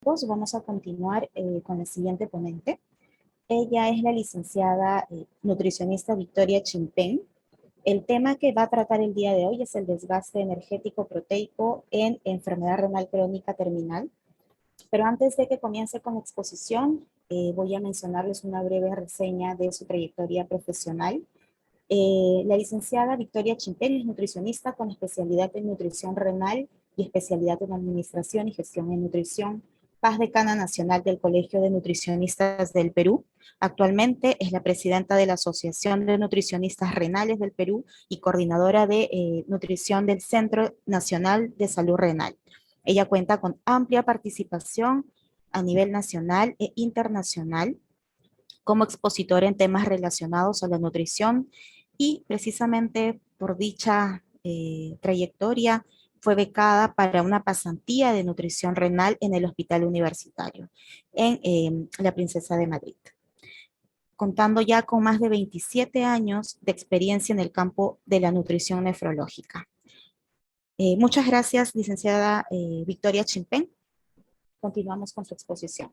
Pues vamos a continuar con la siguiente ponente. Ella es la licenciada nutricionista Victoria Chimpén. El tema que va a tratar el día de hoy es el desgaste energético proteico en enfermedad renal crónica terminal. Pero antes de que comience con la exposición, voy a mencionarles una breve reseña de su trayectoria profesional. La licenciada Victoria Chimpén es nutricionista con especialidad en nutrición renal y especialidad en administración y gestión en nutrición, paz decana nacional del Colegio de Nutricionistas del Perú. Actualmente es la presidenta de la Asociación de Nutricionistas Renales del Perú y coordinadora de nutrición del Centro Nacional de Salud Renal. Ella cuenta con amplia participación a nivel nacional e internacional como expositora en temas relacionados a la nutrición y precisamente por dicha trayectoria fue becada para una pasantía de nutrición renal en el Hospital Universitario en la Princesa de Madrid, contando ya con más de 27 años de experiencia en el campo de la nutrición nefrológica. Muchas gracias, licenciada Victoria Chimpén. Continuamos con su exposición.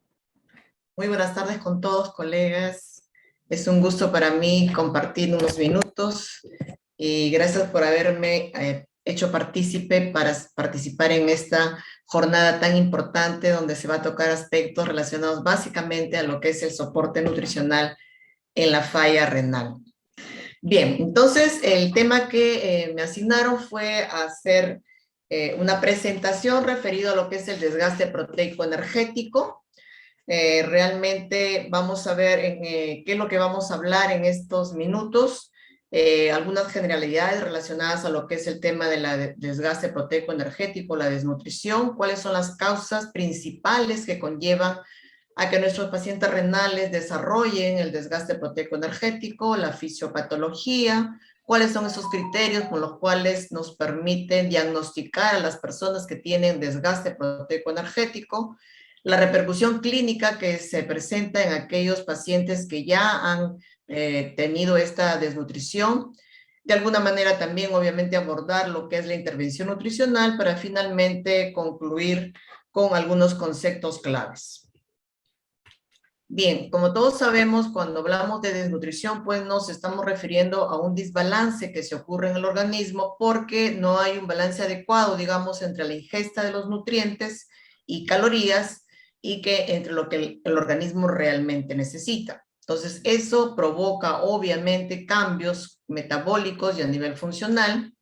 Muy buenas tardes con todos, colegas. Es un gusto para mí compartir unos minutos y gracias por haberme hecho partícipe para participar en esta jornada tan importante donde se va a tocar aspectos relacionados básicamente a lo que es el soporte nutricional en la falla renal. Bien, entonces el tema que me asignaron fue hacer una presentación referido a lo que es el desgaste proteico energético. Realmente vamos a ver qué es lo que vamos a hablar en estos minutos, algunas generalidades relacionadas a lo que es el tema de la desgaste proteico energético, la desnutrición, cuáles son las causas principales que conllevan a que nuestros pacientes renales desarrollen el desgaste proteico energético, la fisiopatología, cuáles son esos criterios con los cuales nos permiten diagnosticar a las personas que tienen desgaste proteico energético, la repercusión clínica que se presenta en aquellos pacientes que ya han tenido esta desnutrición, de alguna manera también obviamente abordar lo que es la intervención nutricional para finalmente concluir con algunos conceptos claves. Bien, como todos sabemos, cuando hablamos de desnutrición, pues nos estamos refiriendo a un desbalance que se ocurre en el organismo porque no hay un balance adecuado, digamos, entre la ingesta de los nutrientes y calorías y que entre lo que el organismo realmente necesita. Entonces, eso provoca obviamente cambios metabólicos y a nivel funcional.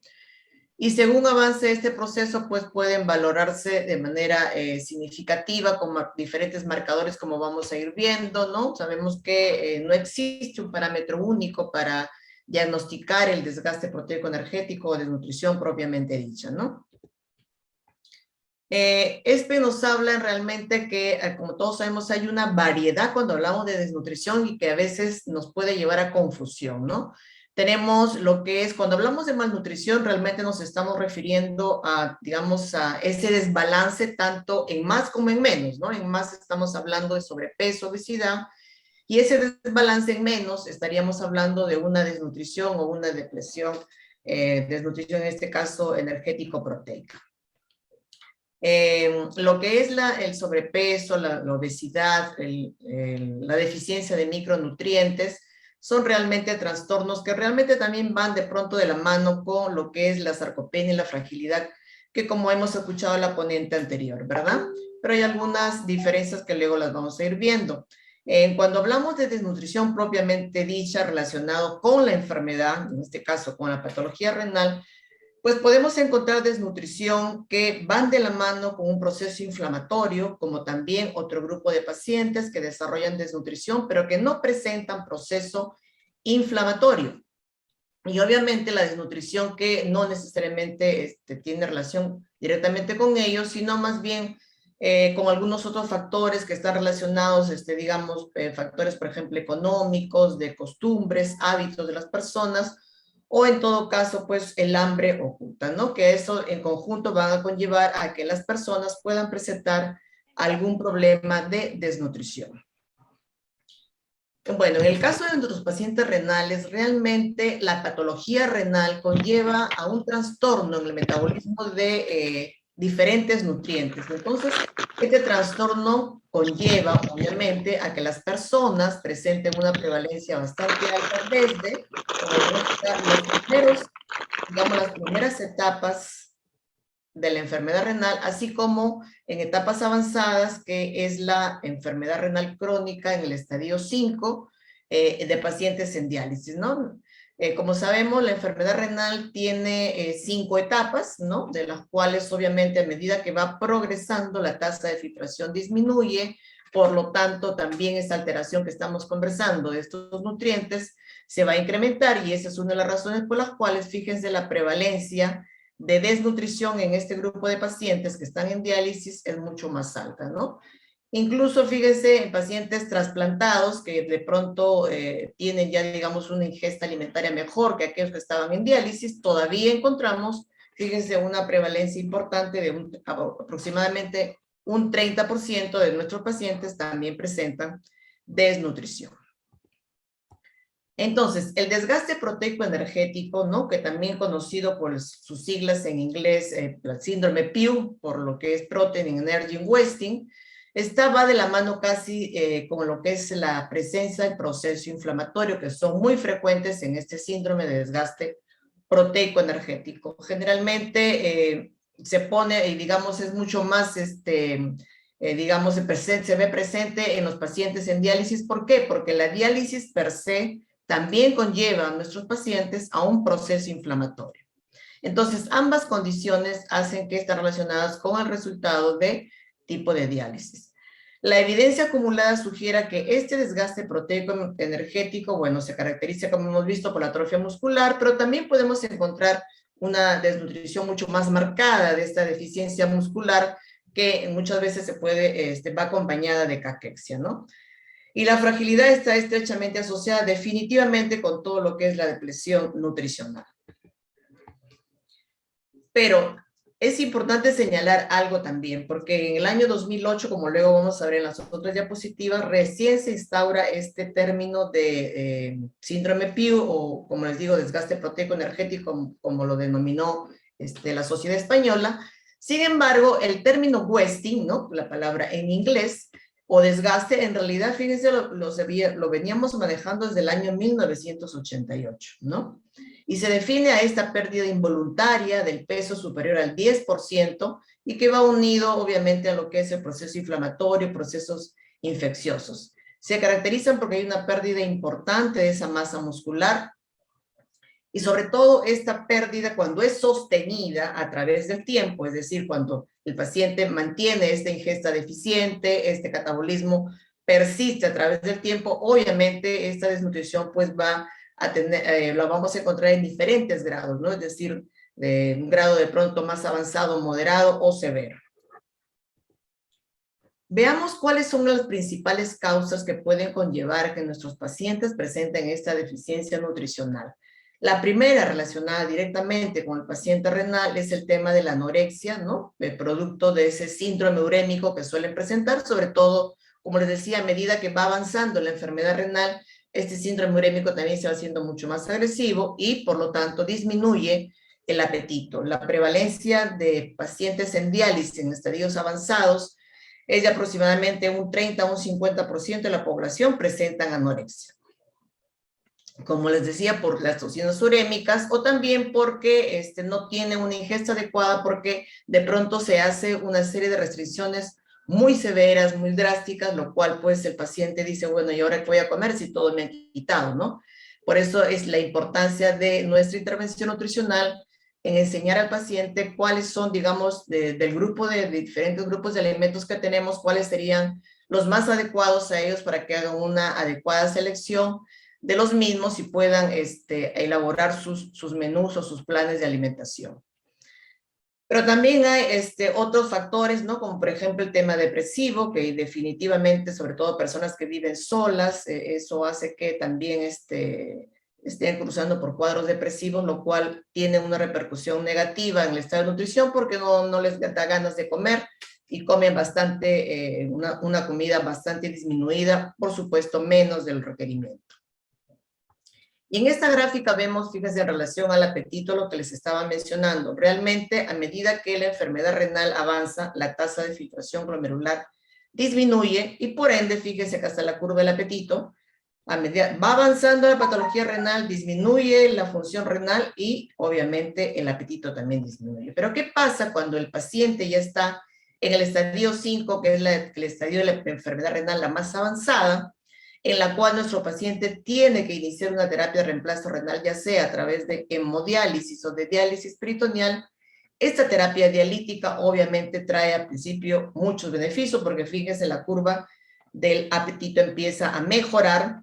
Y según avance este proceso, pues pueden valorarse de manera significativa con diferentes marcadores, como vamos a ir viendo, ¿no? Sabemos que no existe un parámetro único para diagnosticar el desgaste proteico energético o desnutrición propiamente dicha, ¿no? Este nos habla realmente que, como todos sabemos, hay una variedad cuando hablamos de desnutrición y que a veces nos puede llevar a confusión, ¿no? Tenemos lo que es, cuando hablamos de malnutrición, realmente nos estamos refiriendo a, digamos, a ese desbalance tanto en más como en menos, ¿no? En más estamos hablando de sobrepeso, obesidad, y ese desbalance en menos estaríamos hablando de una desnutrición o una depresión, desnutrición en este caso energético-proteica. Lo que es el sobrepeso, la obesidad, la deficiencia de micronutrientes, son realmente trastornos que realmente también van de pronto de la mano con lo que es la sarcopenia y la fragilidad, que como hemos escuchado en la ponente anterior, ¿verdad? Pero hay algunas diferencias que luego las vamos a ir viendo. Cuando hablamos de desnutrición propiamente dicha, relacionado con la enfermedad, en este caso con la patología renal, pues podemos encontrar desnutrición que van de la mano con un proceso inflamatorio, como también otro grupo de pacientes que desarrollan desnutrición, pero que no presentan proceso inflamatorio. Y obviamente la desnutrición que no necesariamente tiene relación directamente con ellos, sino más bien con algunos otros factores que están relacionados, digamos, factores, por ejemplo, económicos, de costumbres, hábitos de las personas, o en todo caso, pues el hambre oculta, ¿no? Que eso en conjunto van a conllevar a que las personas puedan presentar algún problema de desnutrición. Bueno, en el caso de nuestros pacientes renales, realmente la patología renal conlleva a un trastorno en el metabolismo de diferentes nutrientes. Entonces, este trastorno conlleva, obviamente, a que las personas presenten una prevalencia bastante alta desde, las primeras etapas de la enfermedad renal, así como en etapas avanzadas, que es la enfermedad renal crónica en el estadio 5 de pacientes en diálisis, ¿no? Como sabemos, la enfermedad renal tiene 5 etapas, ¿no? De las cuales, obviamente, a medida que va progresando, la tasa de filtración disminuye, por lo tanto, también esta alteración que estamos conversando de estos nutrientes se va a incrementar, y esa es una de las razones por las cuales, fíjense, la prevalencia de desnutrición en este grupo de pacientes que están en diálisis es mucho más alta, ¿no? Incluso, fíjense, en pacientes trasplantados que de pronto tienen ya, digamos, una ingesta alimentaria mejor que aquellos que estaban en diálisis, todavía encontramos, fíjense, una prevalencia importante de aproximadamente un 30% de nuestros pacientes también presentan desnutrición. Entonces, el desgaste proteico energético, ¿no? Que también conocido por sus siglas en inglés, el síndrome PEW, por lo que es Protein Energy Wasting, va de la mano casi con lo que es la presencia del proceso inflamatorio, que son muy frecuentes en este síndrome de desgaste proteico energético. Generalmente se pone, y digamos, es mucho más, digamos, se ve presente en los pacientes en diálisis. ¿Por qué? Porque la diálisis per se también conlleva a nuestros pacientes a un proceso inflamatorio. Entonces, ambas condiciones hacen que están relacionadas con el resultado de tipo de diálisis. La evidencia acumulada sugiere que este desgaste proteico energético, bueno, se caracteriza, como hemos visto, por la atrofia muscular, pero también podemos encontrar una desnutrición mucho más marcada de esta deficiencia muscular, que muchas veces va acompañada de caquexia, ¿no? Y la fragilidad está estrechamente asociada definitivamente con todo lo que es la depresión nutricional. Pero es importante señalar algo también, porque en el año 2008, como luego vamos a ver en las otras diapositivas, recién se instaura este término de síndrome PEW, o como les digo, desgaste proteico energético, como lo denominó la Sociedad Española. Sin embargo, el término wasting, ¿no? La palabra en inglés, o desgaste, en realidad, fíjense, lo veníamos manejando desde el año 1988, ¿no? Y se define a esta pérdida involuntaria del peso superior al 10% y que va unido, obviamente, a lo que es el proceso inflamatorio, procesos infecciosos. Se caracterizan porque hay una pérdida importante de esa masa muscular, y sobre todo esta pérdida, cuando es sostenida a través del tiempo, es decir, cuando el paciente mantiene esta ingesta deficiente, este catabolismo persiste a través del tiempo, obviamente esta desnutrición pues va a tener, la vamos a encontrar en diferentes grados, ¿no? Es decir, de un grado de pronto más avanzado, moderado o severo. Veamos cuáles son las principales causas que pueden conllevar que nuestros pacientes presenten esta deficiencia nutricional. La primera, relacionada directamente con el paciente renal, es el tema de la anorexia, ¿no? El producto de ese síndrome urémico que suelen presentar, sobre todo, como les decía, a medida que va avanzando la enfermedad renal, este síndrome urémico también se va haciendo mucho más agresivo y, por lo tanto, disminuye el apetito. La prevalencia de pacientes en diálisis en estadios avanzados es de aproximadamente un 30 a un 50% de la población presentan anorexia. Como les decía, por las toxinas urémicas, o también porque no tiene una ingesta adecuada, porque de pronto se hace una serie de restricciones muy severas, muy drásticas, lo cual pues el paciente dice, bueno, ¿y ahora qué voy a comer si todo me han quitado, no? Por eso es la importancia de nuestra intervención nutricional en enseñar al paciente cuáles son, digamos, del grupo de diferentes grupos de alimentos que tenemos, cuáles serían los más adecuados a ellos para que hagan una adecuada selección de los mismos y puedan elaborar sus menús o sus planes de alimentación. Pero también hay otros factores, ¿no? Como por ejemplo el tema depresivo, que definitivamente, sobre todo personas que viven solas, eso hace que también estén cruzando por cuadros depresivos, lo cual tiene una repercusión negativa en el estado de nutrición porque no les da ganas de comer y comen bastante, una comida bastante disminuida, por supuesto menos del requerimiento. Y en esta gráfica vemos, fíjense, en relación al apetito, lo que les estaba mencionando. Realmente, a medida que la enfermedad renal avanza, la tasa de filtración glomerular disminuye y por ende, fíjense que hasta la curva del apetito, a medida va avanzando la patología renal, disminuye la función renal y obviamente el apetito también disminuye. Pero ¿qué pasa cuando el paciente ya está en el estadio 5, que es el estadio de la enfermedad renal la más avanzada, en la cual nuestro paciente tiene que iniciar una terapia de reemplazo renal, ya sea a través de hemodiálisis o de diálisis peritoneal? Esta terapia dialítica obviamente trae al principio muchos beneficios, porque fíjense, la curva del apetito empieza a mejorar.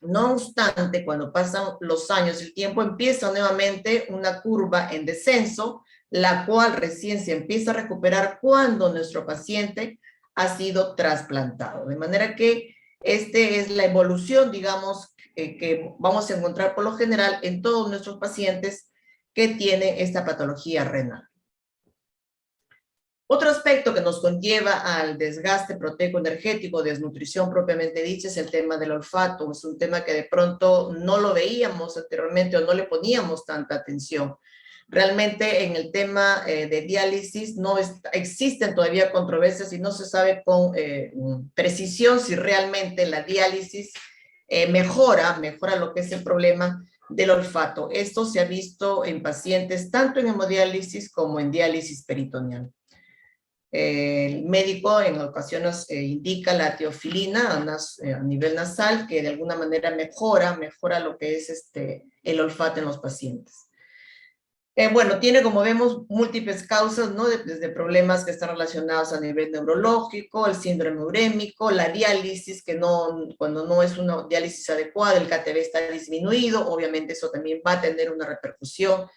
No obstante, cuando pasan los años, el tiempo, empieza nuevamente una curva en descenso, la cual recién se empieza a recuperar cuando nuestro paciente ha sido trasplantado. De manera que esta es la evolución, digamos, que vamos a encontrar por lo general en todos nuestros pacientes que tienen esta patología renal. Otro aspecto que nos conlleva al desgaste proteico-energético, desnutrición propiamente dicha, es el tema del olfato. Es un tema que de pronto no lo veíamos anteriormente o no le poníamos tanta atención. Realmente en el tema de diálisis no existen todavía controversias y no se sabe con precisión si realmente la diálisis mejora lo que es el problema del olfato. Esto se ha visto en pacientes tanto en hemodiálisis como en diálisis peritoneal. El médico en ocasiones indica la teofilina a nivel nasal, que de alguna manera mejora lo que es el olfato en los pacientes. Bueno, tiene, como vemos, múltiples causas, ¿no? Desde problemas que están relacionados a nivel neurológico, el síndrome urémico, la diálisis, que cuando no es una diálisis adecuada, el KTB está disminuido, obviamente eso también va a tener una repercusión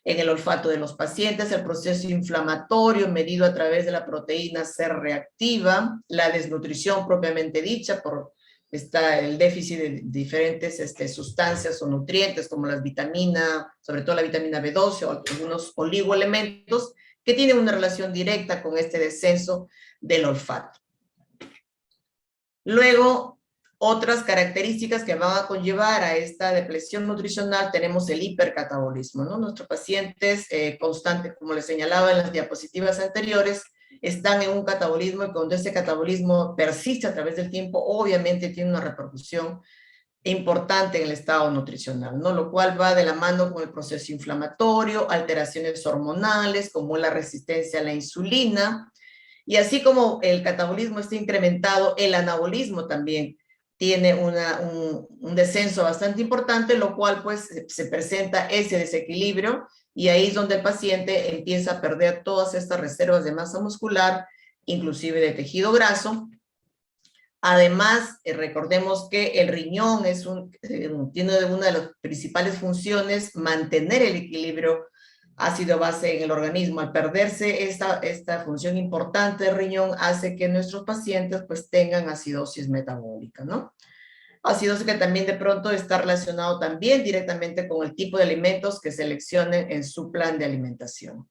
en el olfato de los pacientes, el proceso inflamatorio medido a través de la proteína C reactiva, la desnutrición propiamente dicha, está el déficit de diferentes sustancias o nutrientes como las vitaminas, sobre todo la vitamina B12 o algunos oligoelementos que tienen una relación directa con este descenso del olfato. Luego, otras características que van a conllevar a esta depresión nutricional, tenemos el hipercatabolismo, ¿no? Nuestros pacientes constantes, como les señalaba en las diapositivas anteriores, están en un catabolismo y cuando ese catabolismo persiste a través del tiempo, obviamente tiene una repercusión importante en el estado nutricional, ¿no? Lo cual va de la mano con el proceso inflamatorio, alteraciones hormonales, como la resistencia a la insulina, y así como el catabolismo está incrementado, el anabolismo también tiene un descenso bastante importante, lo cual pues se presenta ese desequilibrio y ahí es donde el paciente empieza a perder todas estas reservas de masa muscular, inclusive de tejido graso. Además, recordemos que el riñón tiene una de las principales funciones mantener el equilibrio ácido-base en el organismo. Al perderse esta función importante del riñón, hace que nuestros pacientes pues tengan acidosis metabólica, ¿no? Acidosis que también de pronto está relacionado también directamente con el tipo de alimentos que seleccionen en su plan de alimentación.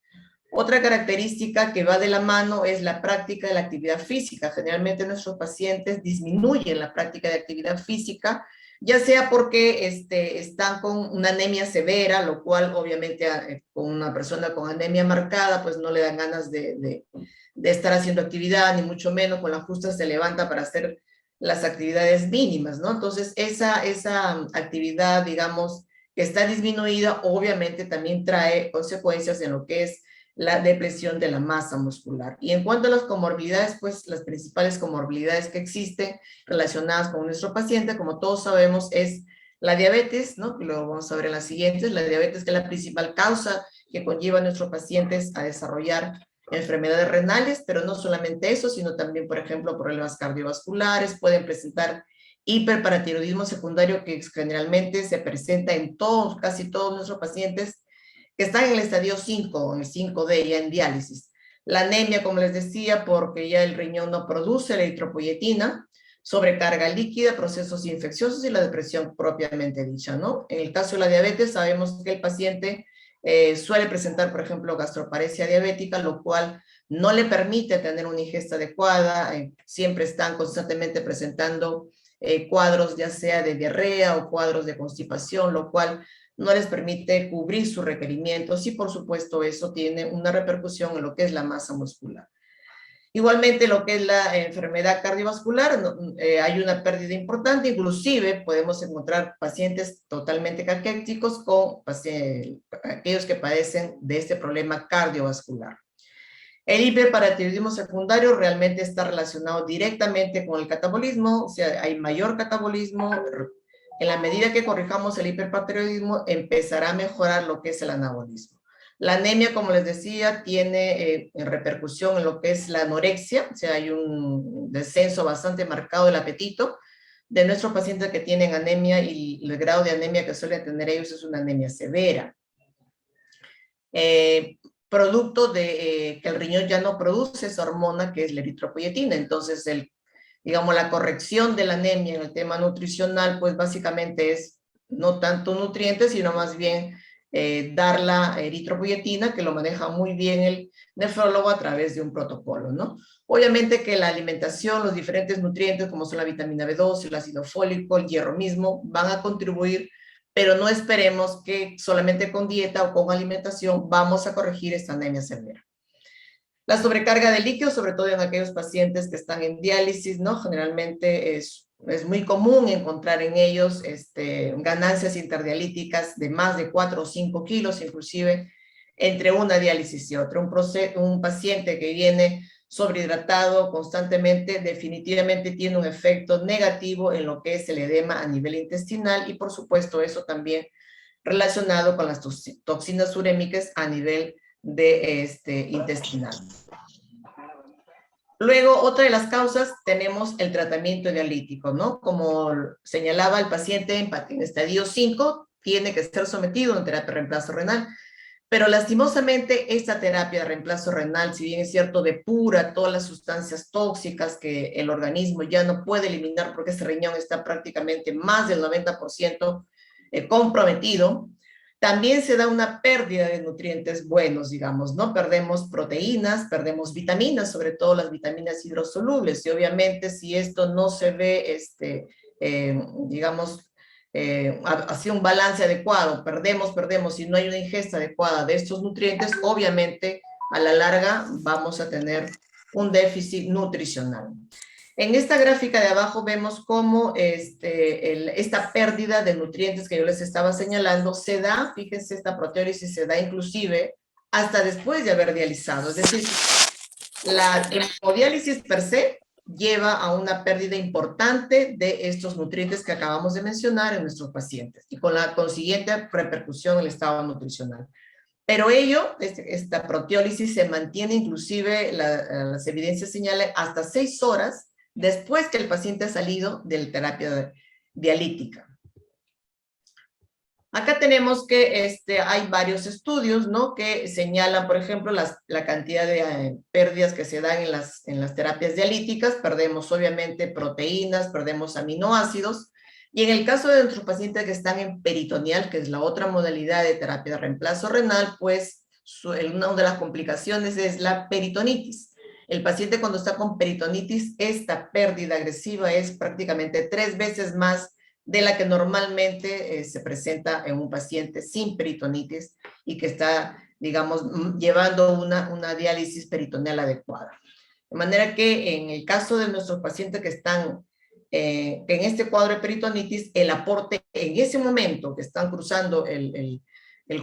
Otra característica que va de la mano es la práctica de la actividad física. Generalmente nuestros pacientes disminuyen la práctica de actividad física, ya sea porque están con una anemia severa, lo cual obviamente con una persona con anemia marcada, pues no le dan ganas de estar haciendo actividad, ni mucho menos con la justa se levanta para hacer las actividades mínimas, ¿no? Entonces esa actividad, digamos, que está disminuida, obviamente también trae consecuencias en lo que es la depresión de la masa muscular. Y en cuanto a las comorbilidades, pues las principales comorbilidades que existen relacionadas con nuestro paciente, como todos sabemos, es la diabetes, ¿no? Lo vamos a ver en las siguientes. La diabetes, que es la principal causa que conlleva a nuestros pacientes a desarrollar enfermedades renales, pero no solamente eso, sino también, por ejemplo, problemas cardiovasculares, pueden presentar hiperparatiroidismo secundario, que generalmente se presenta en casi todos nuestros pacientes que están en el estadio 5, en el 5D, ya en diálisis. La anemia, como les decía, porque ya el riñón no produce la eritropoyetina, sobrecarga líquida, procesos infecciosos y la depresión propiamente dicha, ¿no? En el caso de la diabetes, sabemos que el paciente suele presentar, por ejemplo, gastroparesia diabética, lo cual no le permite tener una ingesta adecuada, siempre están constantemente presentando cuadros ya sea de diarrea o cuadros de constipación, lo cual no les permite cubrir sus requerimientos y por supuesto eso tiene una repercusión en lo que es la masa muscular. Igualmente lo que es la enfermedad cardiovascular, hay una pérdida importante, inclusive podemos encontrar pacientes totalmente caquéticos con aquellos que padecen de este problema cardiovascular. El hiperparatiroidismo secundario realmente está relacionado directamente con el catabolismo, o sea, hay mayor catabolismo. En la medida que corrijamos el hiperparatiroidismo, empezará a mejorar lo que es el anabolismo. La anemia, como les decía, tiene repercusión en lo que es la anorexia, o sea, hay un descenso bastante marcado del apetito de nuestros pacientes que tienen anemia, y el grado de anemia que suelen tener ellos es una anemia severa. Producto de que el riñón ya no produce esa hormona que es la eritropoyetina. Entonces, digamos, la corrección de la anemia en el tema nutricional, pues básicamente es no tanto nutrientes, sino más bien dar la eritropoyetina, que lo maneja muy bien el nefrólogo a través de un protocolo, ¿no? Obviamente que la alimentación, los diferentes nutrientes, como son la vitamina B12, el ácido fólico, el hierro mismo, van a contribuir, pero no esperemos que solamente con dieta o con alimentación vamos a corregir esta anemia severa. La sobrecarga de líquidos, sobre todo en aquellos pacientes que están en diálisis, ¿no? Generalmente es muy común encontrar en ellos ganancias interdialíticas de más de 4 o 5 kilos, inclusive entre una diálisis y otra. Un paciente que viene sobrehidratado constantemente definitivamente tiene un efecto negativo en lo que es el edema a nivel intestinal, y por supuesto eso también relacionado con las toxinas urémicas a nivel intestinal. Luego, otra de las causas, tenemos el tratamiento dialítico, ¿no? Como señalaba el paciente en estadio 5, tiene que ser sometido a una terapia de reemplazo renal. Pero lastimosamente esta terapia de reemplazo renal, si bien es cierto, depura todas las sustancias tóxicas que el organismo ya no puede eliminar porque ese riñón está prácticamente más del 90% comprometido, también se da una pérdida de nutrientes buenos, digamos, ¿no? Perdemos proteínas, perdemos vitaminas, sobre todo las vitaminas hidrosolubles, y obviamente si esto no se ve, digamos, hacia un balance adecuado, perdemos, si no hay una ingesta adecuada de estos nutrientes, obviamente a la larga vamos a tener un déficit nutricional. En esta gráfica de abajo vemos cómo esta pérdida de nutrientes que yo les estaba señalando se da, fíjense, esta proteólisis se da inclusive hasta después de haber dializado, es decir, la hemodiálisis per se lleva a una pérdida importante de estos nutrientes que acabamos de mencionar en nuestros pacientes, y con la consiguiente repercusión en el estado nutricional. Pero esta proteólisis se mantiene, inclusive las evidencias señalan, hasta 6 horas después que el paciente ha salido de la terapia dialítica. Acá tenemos que hay varios estudios, ¿no? Que señalan, por ejemplo, la cantidad de pérdidas que se dan en las terapias dialíticas. Perdemos, obviamente, proteínas, perdemos aminoácidos. Y en el caso de nuestros pacientes que están en peritoneal, que es la otra modalidad de terapia de reemplazo renal, pues una de las complicaciones es la peritonitis. El paciente cuando está con peritonitis, esta pérdida agresiva es prácticamente 3 veces más de la que normalmente se presenta en un paciente sin peritonitis y que está, digamos, llevando una diálisis peritoneal adecuada. De manera que en el caso de nuestros pacientes que están en este cuadro de peritonitis, el aporte en ese momento que están cruzando el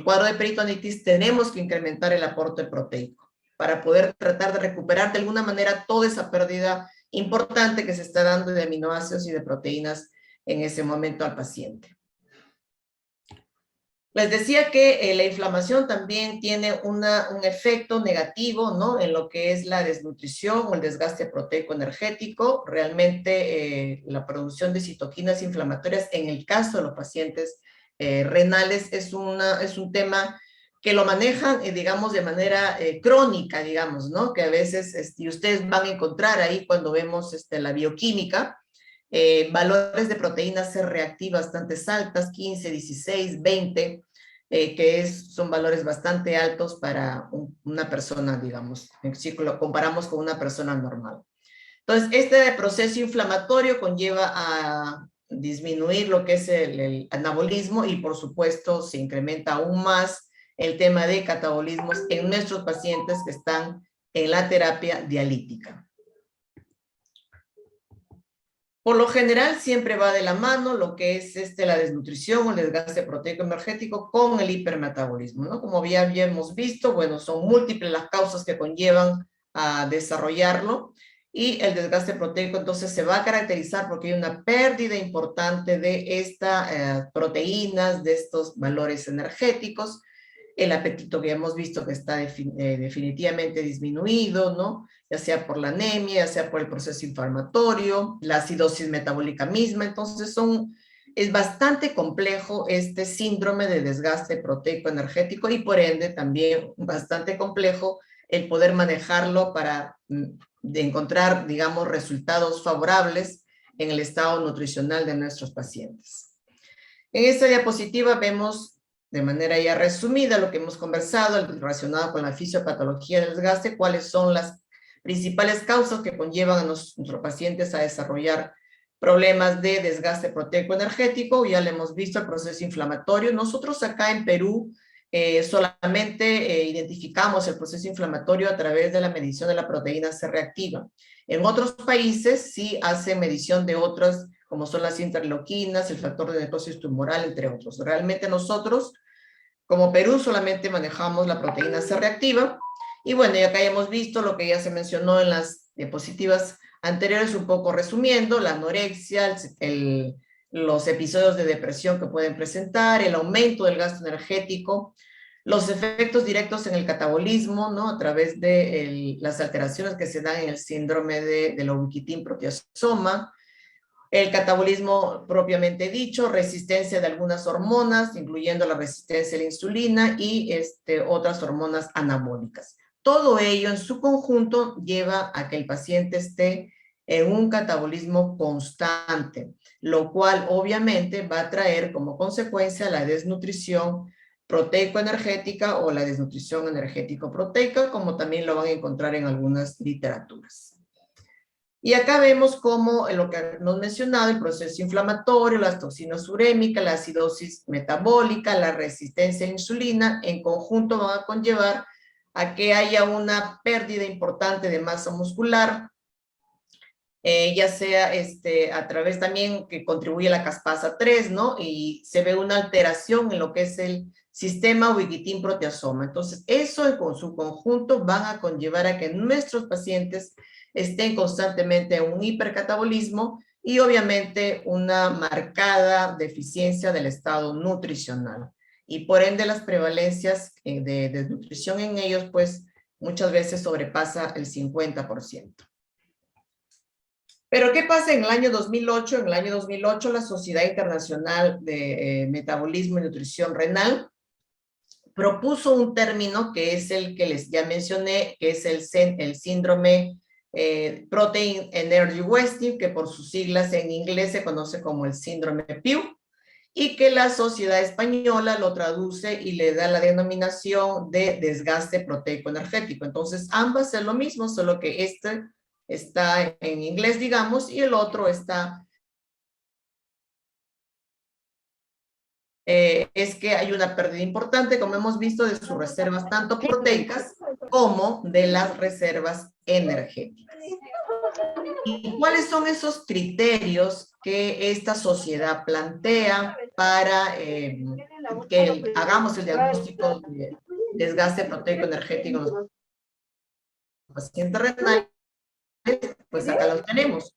cuadro de peritonitis, tenemos que incrementar el aporte proteico para poder tratar de recuperar de alguna manera toda esa pérdida importante que se está dando de aminoácidos y de proteínas en ese momento al paciente. Les decía que la inflamación también tiene un efecto negativo, ¿no? En lo que es la desnutrición o el desgaste proteico energético. Realmente la producción de citoquinas inflamatorias en el caso de los pacientes renales es un tema que lo manejan, digamos, de manera crónica, digamos, ¿no? Que a veces, y ustedes van a encontrar ahí cuando vemos la bioquímica, valores de proteínas C reactivas bastante altas, 15, 16, 20, son valores bastante altos para una persona, digamos, si lo comparamos con una persona normal. Entonces, este proceso inflamatorio conlleva a disminuir lo que es el anabolismo y, por supuesto, se incrementa aún más el tema de catabolismos en nuestros pacientes que están en la terapia dialítica. Por lo general siempre va de la mano lo que es la desnutrición o el desgaste proteico energético con el hipermetabolismo, ¿no? Como ya habíamos visto, bueno, son múltiples las causas que conllevan a desarrollarlo y el desgaste proteico entonces se va a caracterizar porque hay una pérdida importante de estas proteínas, de estos valores energéticos, el apetito que hemos visto que está definitivamente disminuido, ¿no? Ya sea por la anemia, ya sea por el proceso inflamatorio, la acidosis metabólica misma. Entonces es bastante complejo este síndrome de desgaste proteico energético y por ende también bastante complejo el poder manejarlo para encontrar, digamos, resultados favorables en el estado nutricional de nuestros pacientes. En esta diapositiva vemos de manera ya resumida lo que hemos conversado relacionado con la fisiopatología del desgaste, cuáles son las principales causas que conllevan a nuestros pacientes a desarrollar problemas de desgaste proteico energético. Ya le hemos visto el proceso inflamatorio. Nosotros acá en Perú solamente identificamos el proceso inflamatorio a través de la medición de la proteína C reactiva. En otros países sí hacen medición de otras, como son las interleuquinas, el factor de necrosis tumoral, entre otros. Realmente nosotros, como Perú, solamente manejamos la proteína C reactiva. Y bueno, ya acá ya hemos visto lo que ya se mencionó en las diapositivas anteriores, un poco resumiendo, la anorexia, los episodios de depresión que pueden presentar, el aumento del gasto energético, los efectos directos en el catabolismo, ¿no? A través de las alteraciones que se dan en el síndrome de la ubiquitin proteasoma, el catabolismo propiamente dicho, resistencia de algunas hormonas, incluyendo la resistencia a la insulina y otras hormonas anabólicas. Todo ello en su conjunto lleva a que el paciente esté en un catabolismo constante, lo cual obviamente va a traer como consecuencia la desnutrición proteico-energética o la desnutrición energético-proteica, como también lo van a encontrar en algunas literaturas. Y acá vemos cómo lo que hemos mencionado, el proceso inflamatorio, las toxinas urémicas, la acidosis metabólica, la resistencia a la insulina, en conjunto van a conllevar a que haya una pérdida importante de masa muscular, ya sea a través también que contribuye la caspasa 3, ¿no? Y se ve una alteración en lo que es el sistema ubiquitin proteasoma. Entonces, eso con su conjunto van a conllevar a que nuestros pacientes estén constantemente en un hipercatabolismo y obviamente una marcada deficiencia del estado nutricional. Y por ende las prevalencias de desnutrición en ellos, pues muchas veces sobrepasa el 50%. Pero ¿qué pasa en el año 2008? En el año 2008 la Sociedad Internacional de Metabolismo y Nutrición Renal propuso un término que es el que les ya mencioné, que es el síndrome Protein Energy Wasting, que por sus siglas en inglés se conoce como el síndrome PIW, y que la Sociedad Española lo traduce y le da la denominación de desgaste proteico energético. Entonces, ambas es lo mismo, solo que este está en inglés, digamos, y el otro está es que hay una pérdida importante, como hemos visto, de sus reservas tanto proteicas como de las reservas energéticas. ¿Y cuáles son esos criterios que esta sociedad plantea para que hagamos el diagnóstico de desgaste proteico energético en los pacientes renales? Pues acá los tenemos.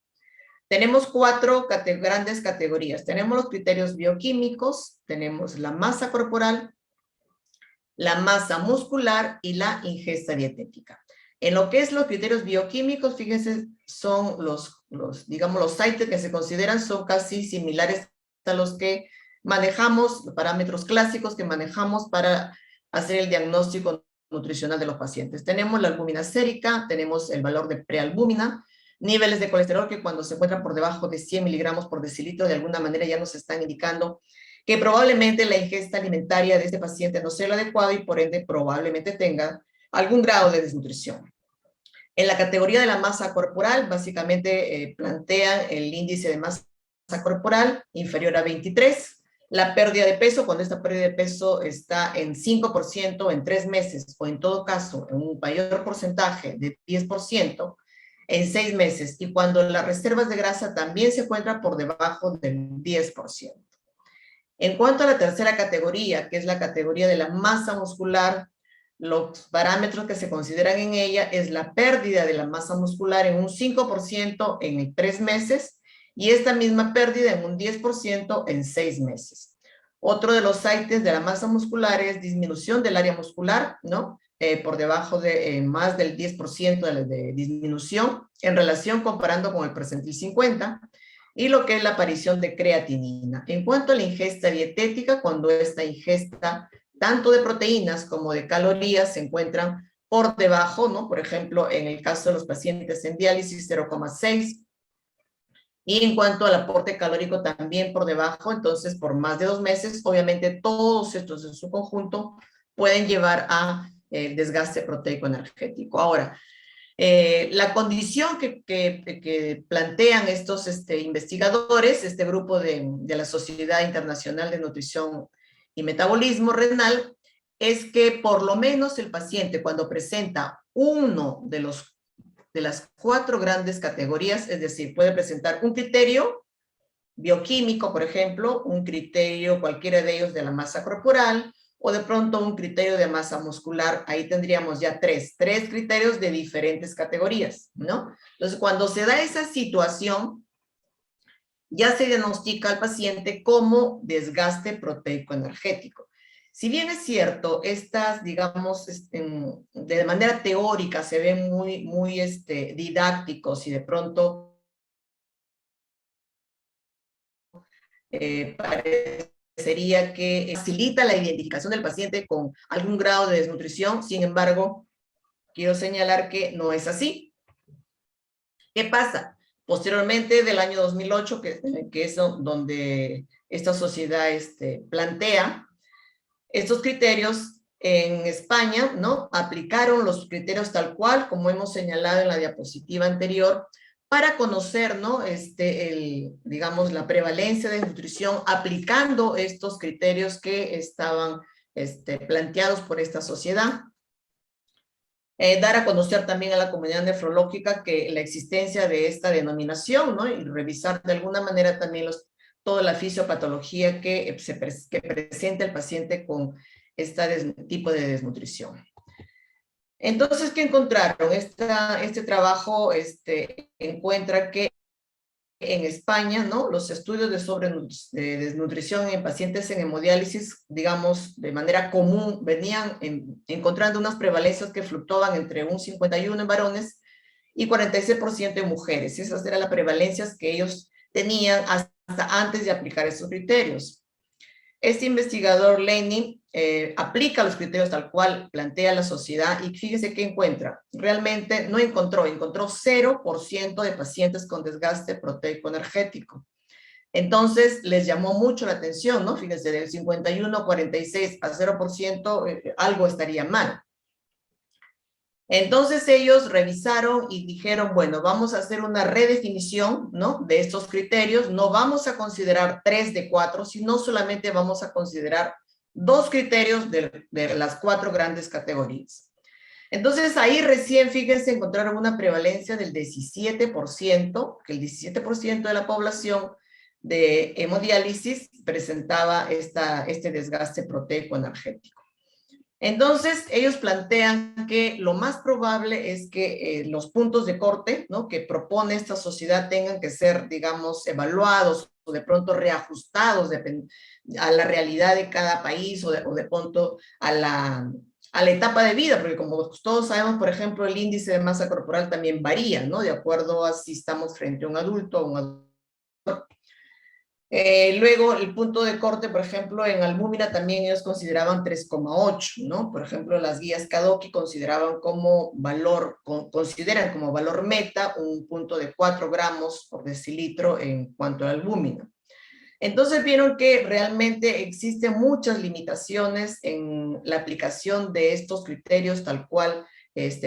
Tenemos 4 grandes categorías. Tenemos los criterios bioquímicos, tenemos la masa corporal, la masa muscular y la ingesta dietética. En lo que es los criterios bioquímicos, fíjense, son digamos, los sites que se consideran son casi similares a los que manejamos, los parámetros clásicos que manejamos para hacer el diagnóstico nutricional de los pacientes. Tenemos la albúmina sérica, tenemos el valor de prealbúmina, niveles de colesterol que cuando se encuentran por debajo de 100 miligramos por decilitro, de alguna manera ya nos están indicando que probablemente la ingesta alimentaria de este paciente no sea la adecuada y por ende probablemente tenga algún grado de desnutrición. En la categoría de la masa corporal, básicamente plantean el índice de masa corporal inferior a 23, la pérdida de peso, cuando esta pérdida de peso está en 5% en 3 meses, o en todo caso, en un mayor porcentaje de 10%, en 6 meses, y cuando las reservas de grasa también se encuentran por debajo del 10%. En cuanto a la tercera categoría, que es la categoría de la masa muscular, los parámetros que se consideran en ella es la pérdida de la masa muscular en un 5% en 3 meses y esta misma pérdida en un 10% en 6 meses. Otro de los sites de la masa muscular es disminución del área muscular, ¿no? Por debajo de más del 10% de disminución en relación comparando con el percentil 50, y lo que es la aparición de creatinina. En cuanto a la ingesta dietética, cuando esta ingesta tanto de proteínas como de calorías se encuentran por debajo, ¿no? Por ejemplo, en el caso de los pacientes en diálisis, 0,6. Y en cuanto al aporte calórico, también por debajo. Entonces, por más de 2 meses, obviamente todos estos en su conjunto pueden llevar a desgaste proteico energético. Ahora, la condición que plantean estos investigadores, este grupo de la Sociedad Internacional de Nutrición y Metabolismo Renal, es que por lo menos el paciente cuando presenta uno de las 4 grandes categorías, es decir, puede presentar un criterio bioquímico, por ejemplo, un criterio cualquiera de ellos de la masa corporal, o de pronto un criterio de masa muscular, ahí tendríamos ya tres criterios de diferentes categorías, ¿no? Entonces, cuando se da esa situación, ya se diagnostica al paciente como desgaste proteico energético. Si bien es cierto, estas, digamos, de manera teórica se ven muy didácticos y de pronto parecería que facilita la identificación del paciente con algún grado de desnutrición. Sin embargo, quiero señalar que no es así. ¿Qué pasa? Posteriormente del año 2008, que es donde esta sociedad plantea estos criterios en España, ¿no? Aplicaron los criterios tal cual, como hemos señalado en la diapositiva anterior, para conocer, ¿no? Digamos, la prevalencia de nutrición aplicando estos criterios que estaban planteados por esta sociedad. Dar a conocer también a la comunidad nefrológica que la existencia de esta denominación, ¿no? Y revisar de alguna manera también toda la fisiopatología que presenta el paciente con este tipo de desnutrición. Entonces, ¿qué encontraron? Este trabajo encuentra que en España, ¿no? Los estudios de desnutrición en pacientes en hemodiálisis, digamos, de manera común, venían encontrando unas prevalencias que fluctuaban entre un 51% en varones y 46% en mujeres. Esas eran las prevalencias que ellos tenían hasta antes de aplicar esos criterios. Este investigador Lenin aplica los criterios tal cual plantea la sociedad y fíjese qué encuentra. Realmente no encontró 0% de pacientes con desgaste proteico energético. Entonces les llamó mucho la atención, ¿no? Fíjense, del 51, 46 a 0%, algo estaría mal. Entonces ellos revisaron y dijeron, bueno, vamos a hacer una redefinición, ¿no? De estos criterios. No vamos a considerar 3 de 4, sino solamente vamos a considerar 2 criterios de las 4 grandes categorías. Entonces ahí recién, fíjense, encontraron una prevalencia del 17%, que el 17% de la población de hemodiálisis presentaba este desgaste proteico energético. Entonces, ellos plantean que lo más probable es que los puntos de corte, ¿no? Que propone esta sociedad tengan que ser, digamos, evaluados o de pronto reajustados a la realidad de cada país o de pronto a la etapa de vida, porque como todos sabemos, por ejemplo, el índice de masa corporal también varía, ¿no? De acuerdo a si estamos frente a un adulto o un adulto. Luego, el punto de corte, por ejemplo, en albúmina también ellos consideraban 3,8, ¿no? Por ejemplo, las guías Kadoki consideran como valor meta un punto de 4 gramos por decilitro en cuanto a albúmina. Entonces vieron que realmente existen muchas limitaciones en la aplicación de estos criterios tal cual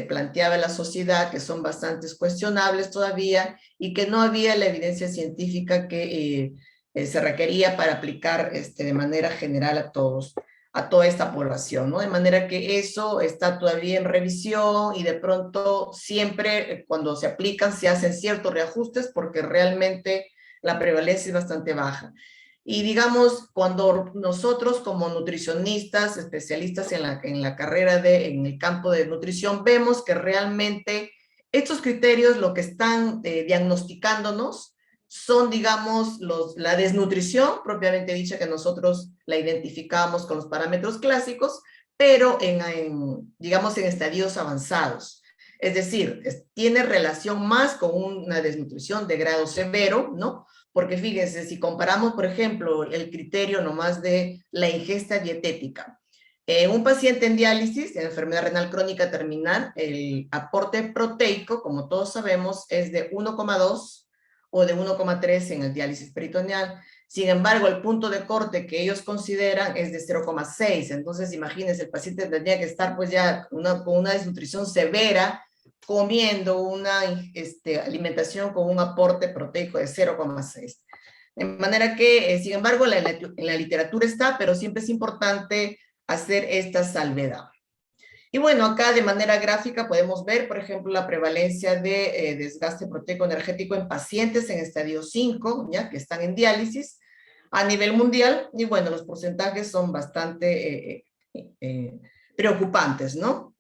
planteaba la sociedad, que son bastante cuestionables todavía, y que no había la evidencia científica que se requería para aplicar de manera general a toda esta población, ¿no? De manera que eso está todavía en revisión y de pronto siempre cuando se aplican se hacen ciertos reajustes porque realmente la prevalencia es bastante baja. Y digamos, cuando nosotros como nutricionistas, especialistas en la carrera en el campo de nutrición, vemos que realmente estos criterios lo que están diagnosticándonos son, digamos, la desnutrición, propiamente dicha, que nosotros la identificamos con los parámetros clásicos, pero digamos, en estadios avanzados. Es decir, tiene relación más con una desnutrición de grado severo, ¿no? Porque fíjense, si comparamos, por ejemplo, el criterio nomás de la ingesta dietética, un paciente en diálisis, en enfermedad renal crónica terminal, el aporte proteico, como todos sabemos, es de 1,2 o de 1,3 en el diálisis peritoneal. Sin embargo, el punto de corte que ellos consideran es de 0,6. Entonces, imagínense, el paciente tendría que estar pues ya con una desnutrición severa, comiendo una alimentación con un aporte proteico de 0,6. De manera que, sin embargo, en la literatura está, pero siempre es importante hacer esta salvedad. Y bueno, acá de manera gráfica podemos ver, por ejemplo, la prevalencia de desgaste proteico energético en pacientes en estadio 5, ya que están en diálisis a nivel mundial, y bueno, los porcentajes son bastante preocupantes, ¿no?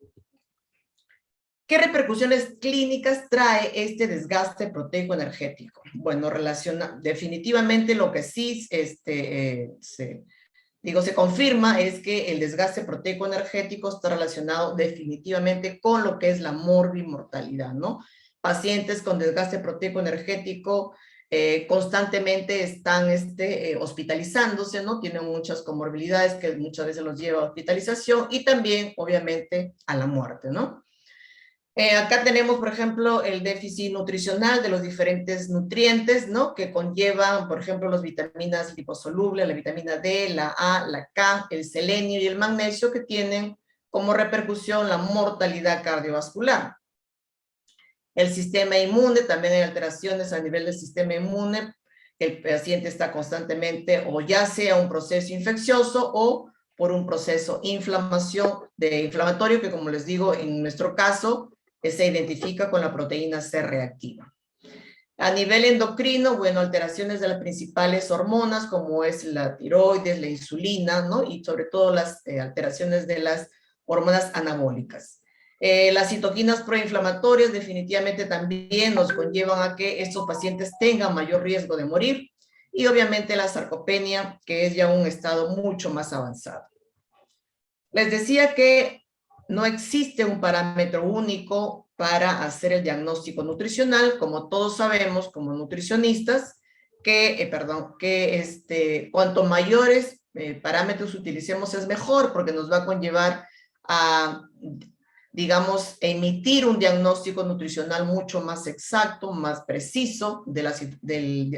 ¿Qué repercusiones clínicas trae este desgaste proteico energético? Bueno, definitivamente lo que sí se confirma es que el desgaste proteico energético está relacionado definitivamente con lo que es la morbimortalidad, ¿no? Pacientes con desgaste proteico energético constantemente están hospitalizándose, ¿no? Tienen muchas comorbilidades que muchas veces los lleva a hospitalización y también, obviamente, a la muerte, ¿no? Acá tenemos, por ejemplo, el déficit nutricional de los diferentes nutrientes, ¿no? Que conllevan, por ejemplo, las vitaminas liposolubles, la vitamina D, la A, la K, el selenio y el magnesio, que tienen como repercusión la mortalidad cardiovascular. El sistema inmune, también hay alteraciones a nivel del sistema inmune. El paciente está constantemente, o ya sea un proceso infeccioso o por un proceso inflamatorio, que como les digo, en nuestro caso, se identifica con la proteína C reactiva. A nivel endocrino, bueno, alteraciones de las principales hormonas, como es la tiroides, la insulina, ¿no? Y sobre todo las alteraciones de las hormonas anabólicas. Las citoquinas proinflamatorias definitivamente también nos conllevan a que estos pacientes tengan mayor riesgo de morir. Y obviamente la sarcopenia, que es ya un estado mucho más avanzado. Les decía que no existe un parámetro único para hacer el diagnóstico nutricional, como todos sabemos como nutricionistas, cuanto mayores parámetros utilicemos es mejor, porque nos va a conllevar a, digamos, emitir un diagnóstico nutricional mucho más exacto, más preciso de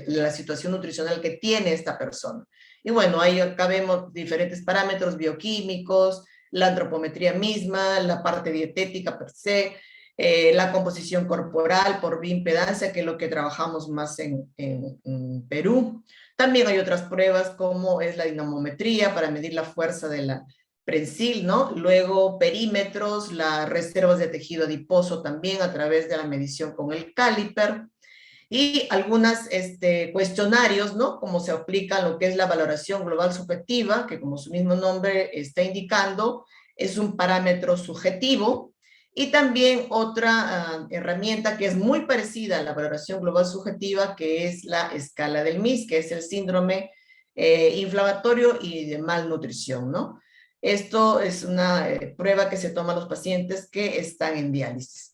la situación nutricional que tiene esta persona. Y bueno, ahí acá vemos diferentes parámetros bioquímicos, la antropometría misma, la parte dietética per se, la composición corporal por bioimpedancia, que es lo que trabajamos más en Perú. También hay otras pruebas como es la dinamometría para medir la fuerza de la prensil, ¿no? Luego perímetros, las reservas de tejido adiposo también a través de la medición con el caliper. Y algunos cuestionarios, ¿no? Como se aplica lo que es la valoración global subjetiva, que como su mismo nombre está indicando, es un parámetro subjetivo. Y también otra herramienta que es muy parecida a la valoración global subjetiva, que es la escala del MIS, que es el síndrome inflamatorio y de malnutrición, ¿no? Esto es una prueba que se toma a los pacientes que están en diálisis.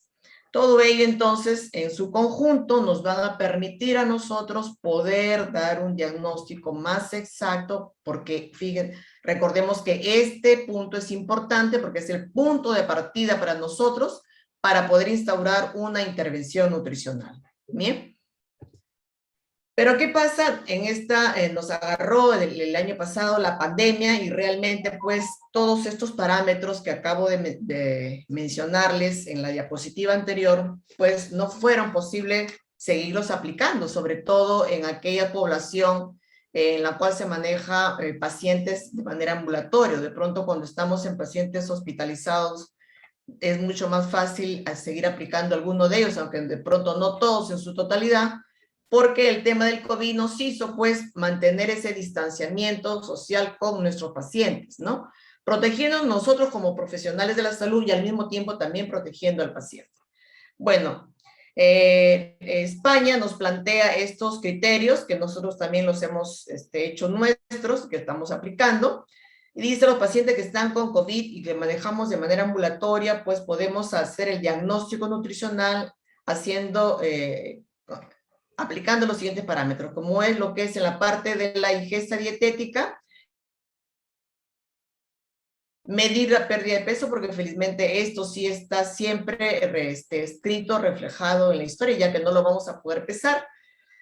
Todo ello, entonces, en su conjunto, nos van a permitir a nosotros poder dar un diagnóstico más exacto, porque, fíjense, recordemos que este punto es importante porque es el punto de partida para nosotros para poder instaurar una intervención nutricional. ¿Bien? Pero ¿qué pasa? Nos agarró el año pasado la pandemia y realmente pues todos estos parámetros que acabo de mencionarles en la diapositiva anterior, pues no fueron posible seguirlos aplicando, sobre todo en aquella población en la cual se maneja pacientes de manera ambulatoria. De pronto cuando estamos en pacientes hospitalizados es mucho más fácil seguir aplicando alguno de ellos, aunque de pronto no todos en su totalidad, porque el tema del COVID nos hizo pues mantener ese distanciamiento social con nuestros pacientes, ¿no? Protegiendo nosotros como profesionales de la salud y al mismo tiempo también protegiendo al paciente. Bueno, España nos plantea estos criterios que nosotros también los hemos hecho nuestros, que estamos aplicando, y dice los pacientes que están con COVID y que manejamos de manera ambulatoria, pues podemos hacer el diagnóstico nutricional aplicando los siguientes parámetros, como es lo que es en la parte de la ingesta dietética, medir la pérdida de peso, porque felizmente esto sí está siempre escrito, reflejado en la historia, ya que no lo vamos a poder pesar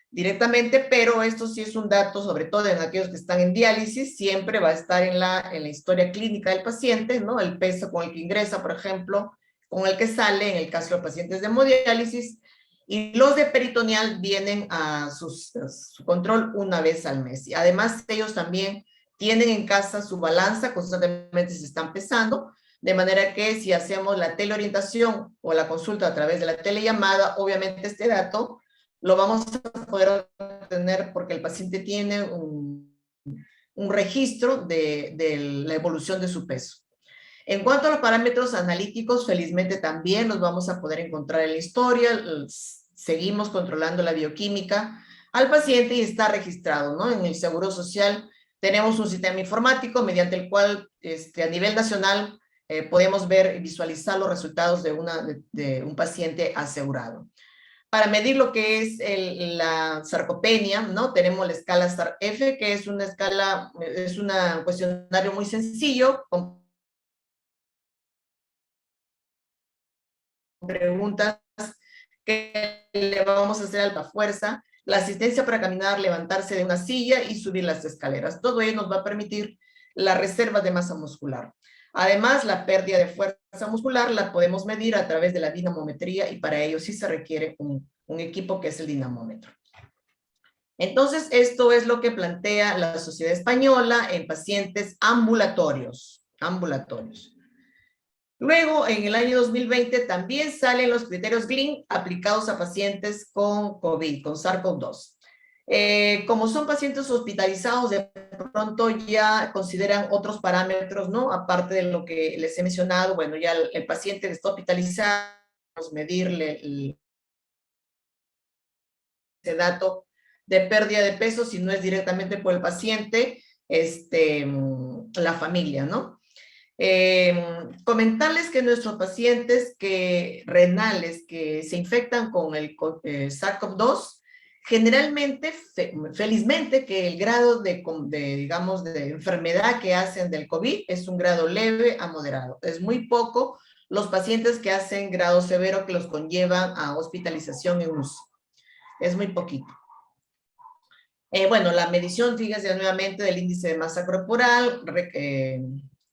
directamente, pero esto sí es un dato, sobre todo en aquellos que están en diálisis, siempre va a estar en la historia clínica del paciente, ¿no? El peso con el que ingresa, por ejemplo, con el que sale, en el caso de pacientes de hemodiálisis, y los de peritoneal vienen a su control una vez al mes. Y además ellos también tienen en casa su balanza, constantemente se están pesando, de manera que si hacemos la teleorientación o la consulta a través de la telellamada, obviamente este dato lo vamos a poder obtener porque el paciente tiene un registro de la evolución de su peso. En cuanto a los parámetros analíticos, felizmente también los vamos a poder encontrar en la historia. Seguimos controlando la bioquímica al paciente y está registrado, ¿no? En el Seguro Social tenemos un sistema informático mediante el cual a nivel nacional podemos ver y visualizar los resultados de un paciente asegurado. Para medir lo que es la sarcopenia, ¿no? Tenemos la escala SAR-F, que es una escala, es un cuestionario muy sencillo, con preguntas que le vamos a hacer a la fuerza, la asistencia para caminar, levantarse de una silla y subir las escaleras. Todo ello nos va a permitir la reserva de masa muscular. Además, la pérdida de fuerza muscular la podemos medir a través de la dinamometría y para ello sí se requiere un equipo que es el dinamómetro. Entonces, esto es lo que plantea la Sociedad Española en pacientes ambulatorios. Luego, en el año 2020, también salen los criterios GLIN aplicados a pacientes con COVID, con SARS-CoV-2. Como son pacientes hospitalizados, de pronto ya consideran otros parámetros, ¿no? Aparte de lo que les he mencionado, bueno, ya el paciente que está hospitalizado, medirle ese dato de pérdida de peso, si no es directamente por el paciente, la familia, ¿no? Comentarles que nuestros pacientes renales que se infectan con el SARS-CoV-2, generalmente, felizmente, que el grado digamos, de enfermedad que hacen del COVID es un grado leve a moderado. Es muy poco los pacientes que hacen grado severo que los conllevan a hospitalización en UCI. Es muy poquito. Bueno, la medición, fíjense nuevamente, del índice de masa corporal,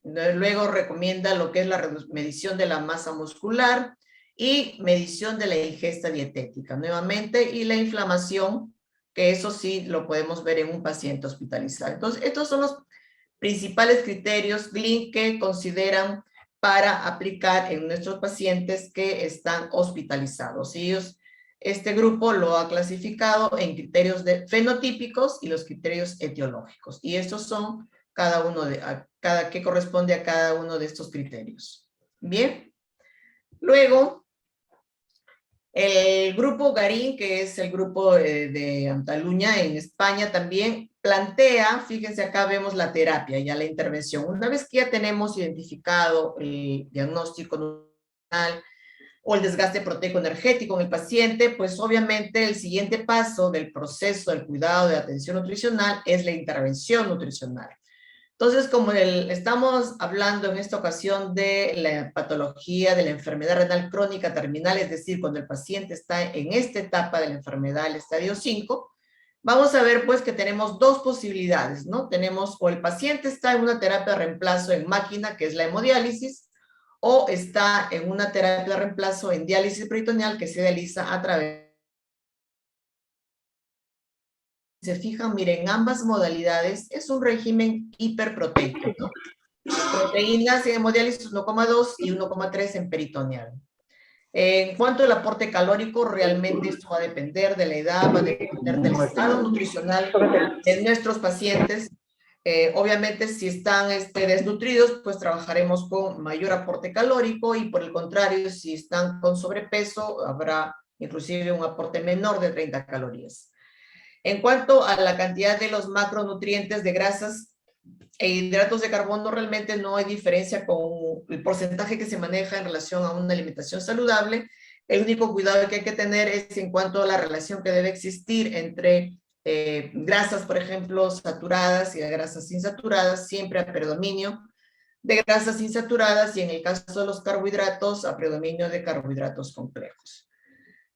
luego recomienda lo que es la medición de la masa muscular y medición de la ingesta dietética, nuevamente, y la inflamación, que eso sí lo podemos ver en un paciente hospitalizado. Entonces, estos son los principales criterios GLIN que consideran para aplicar en nuestros pacientes que están hospitalizados. Este grupo lo ha clasificado en criterios fenotípicos y los criterios etiológicos. Y estos son que corresponde a cada uno de estos criterios. Bien. Luego, el grupo Garín, que es el grupo de Antaluña en España también, plantea, fíjense acá vemos la terapia, ya la intervención. Una vez que ya tenemos identificado el diagnóstico nutricional o el desgaste proteico energético en el paciente, pues obviamente el siguiente paso del proceso del cuidado de atención nutricional es la intervención nutricional. Entonces, como estamos hablando en esta ocasión de la patología de la enfermedad renal crónica terminal, es decir, cuando el paciente está en esta etapa de la enfermedad, el estadio 5, vamos a ver pues que tenemos dos posibilidades, ¿no? Tenemos o el paciente está en una terapia de reemplazo en máquina, que es la hemodiálisis, o está en una terapia de reemplazo en diálisis peritoneal que se realiza a través. Se fijan, miren, ambas modalidades es un régimen hiperproteico, ¿no? Proteínas en hemodiálisis 1,2 y 1,3 en peritoneal. En cuanto al aporte calórico, realmente esto va a depender de la edad, va a depender del estado nutricional de nuestros pacientes. Obviamente, si están desnutridos, pues trabajaremos con mayor aporte calórico y por el contrario, si están con sobrepeso, habrá inclusive un aporte menor de 30 calorías. En cuanto a la cantidad de los macronutrientes de grasas e hidratos de carbono, realmente no hay diferencia con el porcentaje que se maneja en relación a una alimentación saludable. El único cuidado que hay que tener es en cuanto a la relación que debe existir entre grasas, por ejemplo, saturadas y grasas insaturadas, siempre a predominio de grasas insaturadas y en el caso de los carbohidratos, a predominio de carbohidratos complejos.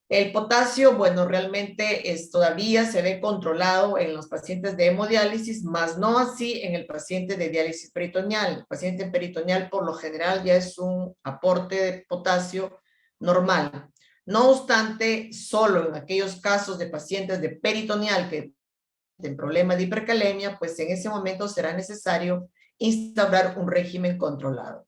El potasio, bueno, realmente todavía se ve controlado en los pacientes de hemodiálisis, más no así en el paciente de diálisis peritoneal. El paciente peritoneal por lo general ya es un aporte de potasio normal. No obstante, solo en aquellos casos de pacientes de peritoneal que tienen problema de hipercalemia, pues en ese momento será necesario instaurar un régimen controlado.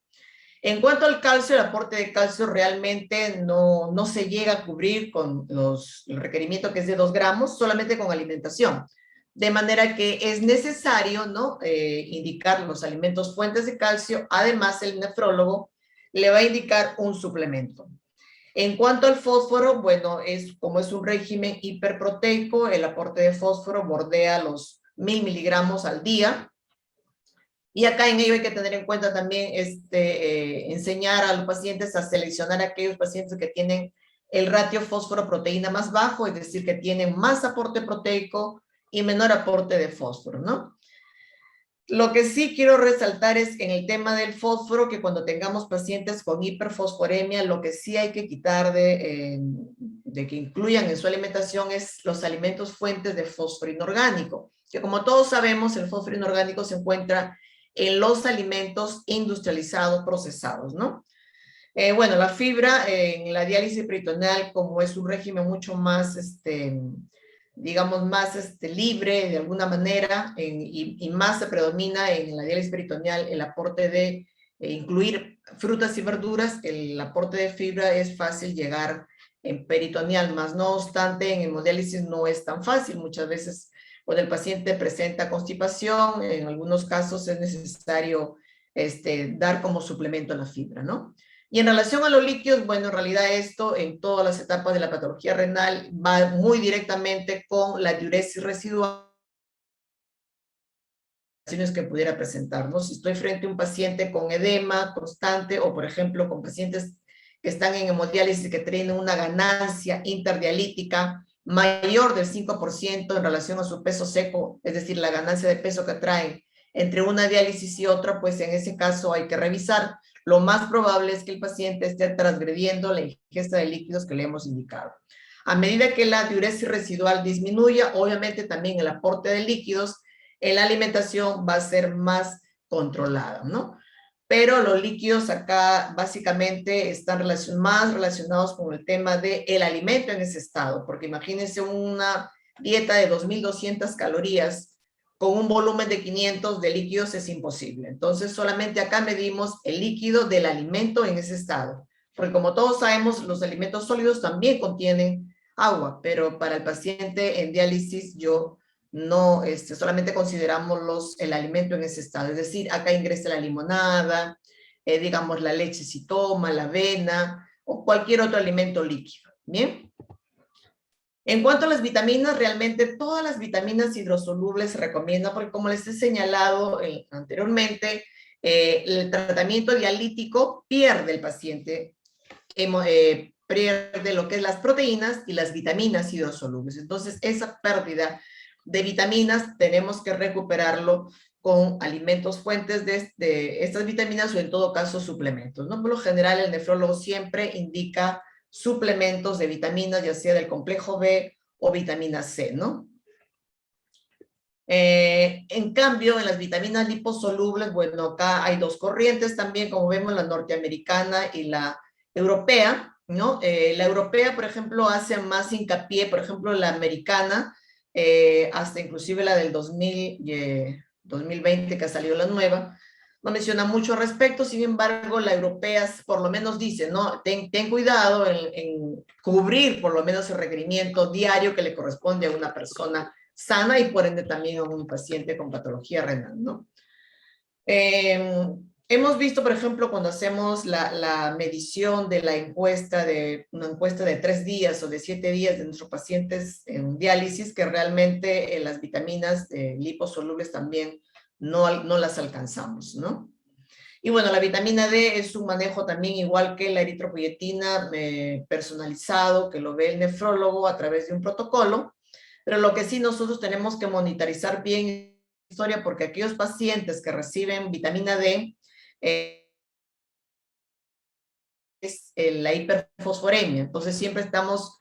En cuanto al calcio, el aporte de calcio realmente no se llega a cubrir con el requerimiento que es de 2 gramos, solamente con alimentación. De manera que es necesario, ¿no? Indicar los alimentos fuentes de calcio. Además, el nefrólogo le va a indicar un suplemento. En cuanto al fósforo, bueno, como es un régimen hiperproteico, el aporte de fósforo bordea los 1000 miligramos al día. Y acá en ello hay que tener en cuenta también enseñar a los pacientes a seleccionar aquellos pacientes que tienen el ratio fósforo-proteína más bajo, es decir, que tienen más aporte proteico y menor aporte de fósforo, ¿no? Lo que sí quiero resaltar es en el tema del fósforo, que cuando tengamos pacientes con hiperfosforemia, lo que sí hay que quitar de que incluyan en su alimentación es los alimentos fuentes de fósforo inorgánico, que como todos sabemos, el fósforo inorgánico se encuentra en los alimentos industrializados, procesados, ¿no? Bueno, la fibra en la diálisis peritoneal, como es un régimen mucho más, digamos, más libre de alguna manera, y más se predomina en la diálisis peritoneal el aporte de incluir frutas y verduras, el aporte de fibra es fácil llegar en peritoneal, más no obstante en hemodiálisis no es tan fácil. Muchas veces cuando el paciente presenta constipación, en algunos casos es necesario dar como suplemento a la fibra, ¿no? Y en relación a los líquidos, bueno, en realidad esto en todas las etapas de la patología renal va muy directamente con la diuresis residual que pudiera presentarnos. Si estoy frente a un paciente con edema constante o, por ejemplo, con pacientes que están en hemodiálisis y que tienen una ganancia interdialítica mayor del 5% en relación a su peso seco, es decir, la ganancia de peso que traen entre una diálisis y otra, pues en ese caso hay que revisar. Lo más probable es que el paciente esté transgrediendo la ingesta de líquidos que le hemos indicado. A medida que la diuresis residual disminuya, obviamente también el aporte de líquidos en la alimentación va a ser más controlada, ¿no? Pero los líquidos acá básicamente están más relacionados con el tema del alimento en ese estado, porque imagínense una dieta de 2200 calorías con un volumen de 500 de líquidos es imposible. Entonces solamente acá medimos el líquido del alimento en ese estado, porque como todos sabemos, los alimentos sólidos también contienen agua, pero para el paciente en diálisis yo no, solamente consideramos el alimento en ese estado, es decir, acá ingresa la limonada, digamos la leche si toma, la avena o cualquier otro alimento líquido, ¿bien? En cuanto a las vitaminas, realmente todas las vitaminas hidrosolubles se recomiendan porque como les he señalado anteriormente, el tratamiento dialítico pierde el paciente, pierde lo que es las proteínas y las vitaminas hidrosolubles. Entonces, esa pérdida de vitaminas tenemos que recuperarlo con alimentos fuentes de estas vitaminas o en todo caso suplementos, ¿no? Por lo general el nefrólogo siempre indica suplementos de vitaminas, ya sea del complejo B o vitamina C, ¿no? En cambio, en las vitaminas liposolubles, bueno, acá hay dos corrientes también, como vemos, la norteamericana y la europea, ¿no? La europea, por ejemplo, hace más hincapié, por ejemplo, la americana, hasta inclusive la del 2020, que ha salido la nueva, no menciona mucho al respecto. Sin embargo, la europea por lo menos dice, ¿no? Ten cuidado en cubrir por lo menos el requerimiento diario que le corresponde a una persona sana y por ende también a un paciente con patología renal, ¿no? Hemos visto, por ejemplo, cuando hacemos la medición de la encuesta, una encuesta de 3 días o de 7 días de nuestros pacientes en diálisis, que realmente las vitaminas liposolubles también no las alcanzamos, ¿no? Y bueno, la vitamina D es un manejo también igual que la eritropoyetina personalizado, que lo ve el nefrólogo a través de un protocolo, pero lo que sí nosotros tenemos que monitorizar bien la historia, porque aquellos pacientes que reciben vitamina D es la hiperfosforemia, entonces siempre estamos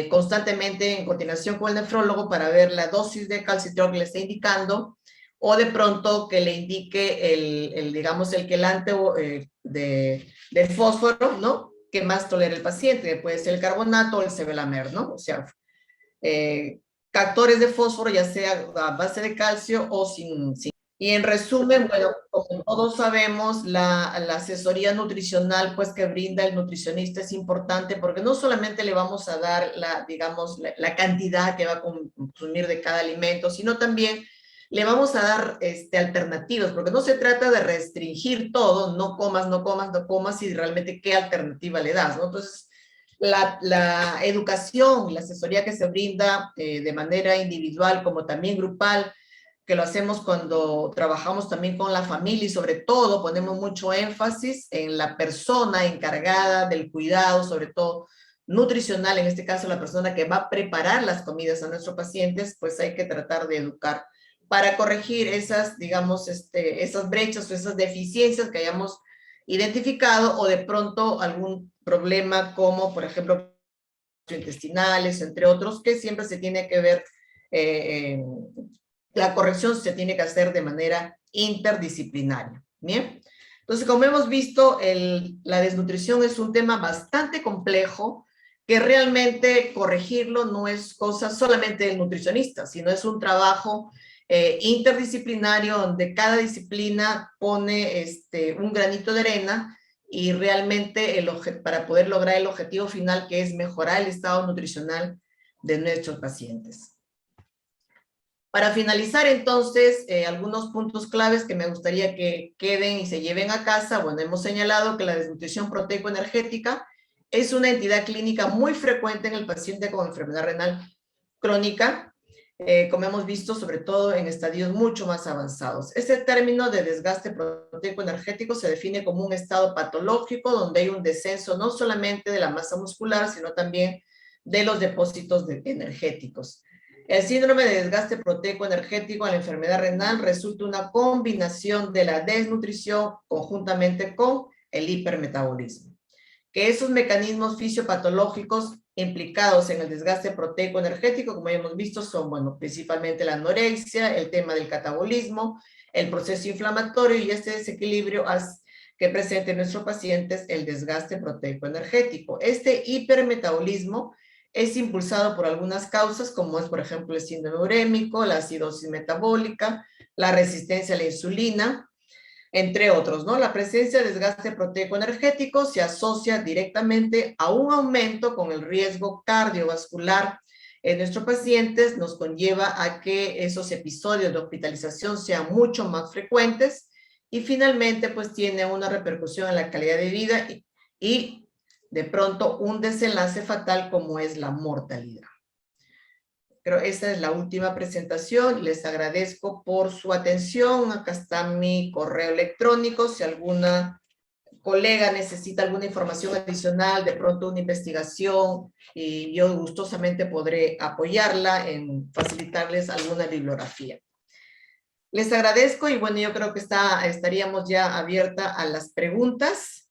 constantemente en coordinación con el nefrólogo para ver la dosis de calcitriol que le está indicando, o de pronto que le indique digamos, el quelante del fósforo, ¿no? Que más tolera el paciente, que puede ser el carbonato o el sevelamer, ¿no? O sea, captores de fósforo, ya sea a base de calcio o sin. Y en resumen, bueno, como todos sabemos, la asesoría nutricional pues que brinda el nutricionista es importante, porque no solamente le vamos a dar digamos, la cantidad que va a consumir de cada alimento, sino también le vamos a dar alternativas, porque no se trata de restringir todo, no comas, no comas, no comas, y realmente qué alternativa le das, ¿no? Entonces, la educación, la asesoría que se brinda de manera individual como también grupal, que lo hacemos cuando trabajamos también con la familia, y sobre todo ponemos mucho énfasis en la persona encargada del cuidado, sobre todo nutricional, en este caso la persona que va a preparar las comidas a nuestros pacientes, pues hay que tratar de educar para corregir esas, digamos, esas brechas o esas deficiencias que hayamos identificado, o de pronto algún problema como, por ejemplo, intestinales, entre otros, que siempre se tiene que ver, la corrección se tiene que hacer de manera interdisciplinaria. ¿Bien? Entonces, como hemos visto, la desnutrición es un tema bastante complejo, que realmente corregirlo no es cosa solamente del nutricionista, sino es un trabajo interdisciplinario, donde cada disciplina pone un granito de arena, y realmente para poder lograr el objetivo final, que es mejorar el estado nutricional de nuestros pacientes. Para finalizar, entonces, algunos puntos claves que me gustaría que queden y se lleven a casa. Bueno, hemos señalado que la desnutrición proteico-energética es una entidad clínica muy frecuente en el paciente con enfermedad renal crónica, como hemos visto, sobre todo en estadios mucho más avanzados. Este término de desgaste proteico-energético se define como un estado patológico donde hay un descenso no solamente de la masa muscular, sino también de los depósitos energéticos. El síndrome de desgaste proteico-energético en la enfermedad renal resulta una combinación de la desnutrición conjuntamente con el hipermetabolismo. Que esos mecanismos fisiopatológicos implicados en el desgaste proteico-energético, como ya hemos visto, son, bueno, principalmente la anorexia, el tema del catabolismo, el proceso inflamatorio y este desequilibrio hace que presente en nuestros pacientes el desgaste proteico-energético. Este hipermetabolismo es impulsado por algunas causas, como es, por ejemplo, el síndrome urémico, la acidosis metabólica, la resistencia a la insulina, entre otros, ¿no? La presencia de desgaste proteico-energético se asocia directamente a un aumento con el riesgo cardiovascular en nuestros pacientes, nos conlleva a que esos episodios de hospitalización sean mucho más frecuentes, y finalmente, pues tiene una repercusión en la calidad de vida y de pronto un desenlace fatal como es la mortalidad. Pero esta es la última presentación. Les agradezco por su atención. Acá está mi correo electrónico. Si alguna colega necesita alguna información adicional, de pronto una investigación, y yo gustosamente podré apoyarla en facilitarles alguna bibliografía. Les agradezco, y bueno, yo creo que estaríamos ya abierta a las preguntas.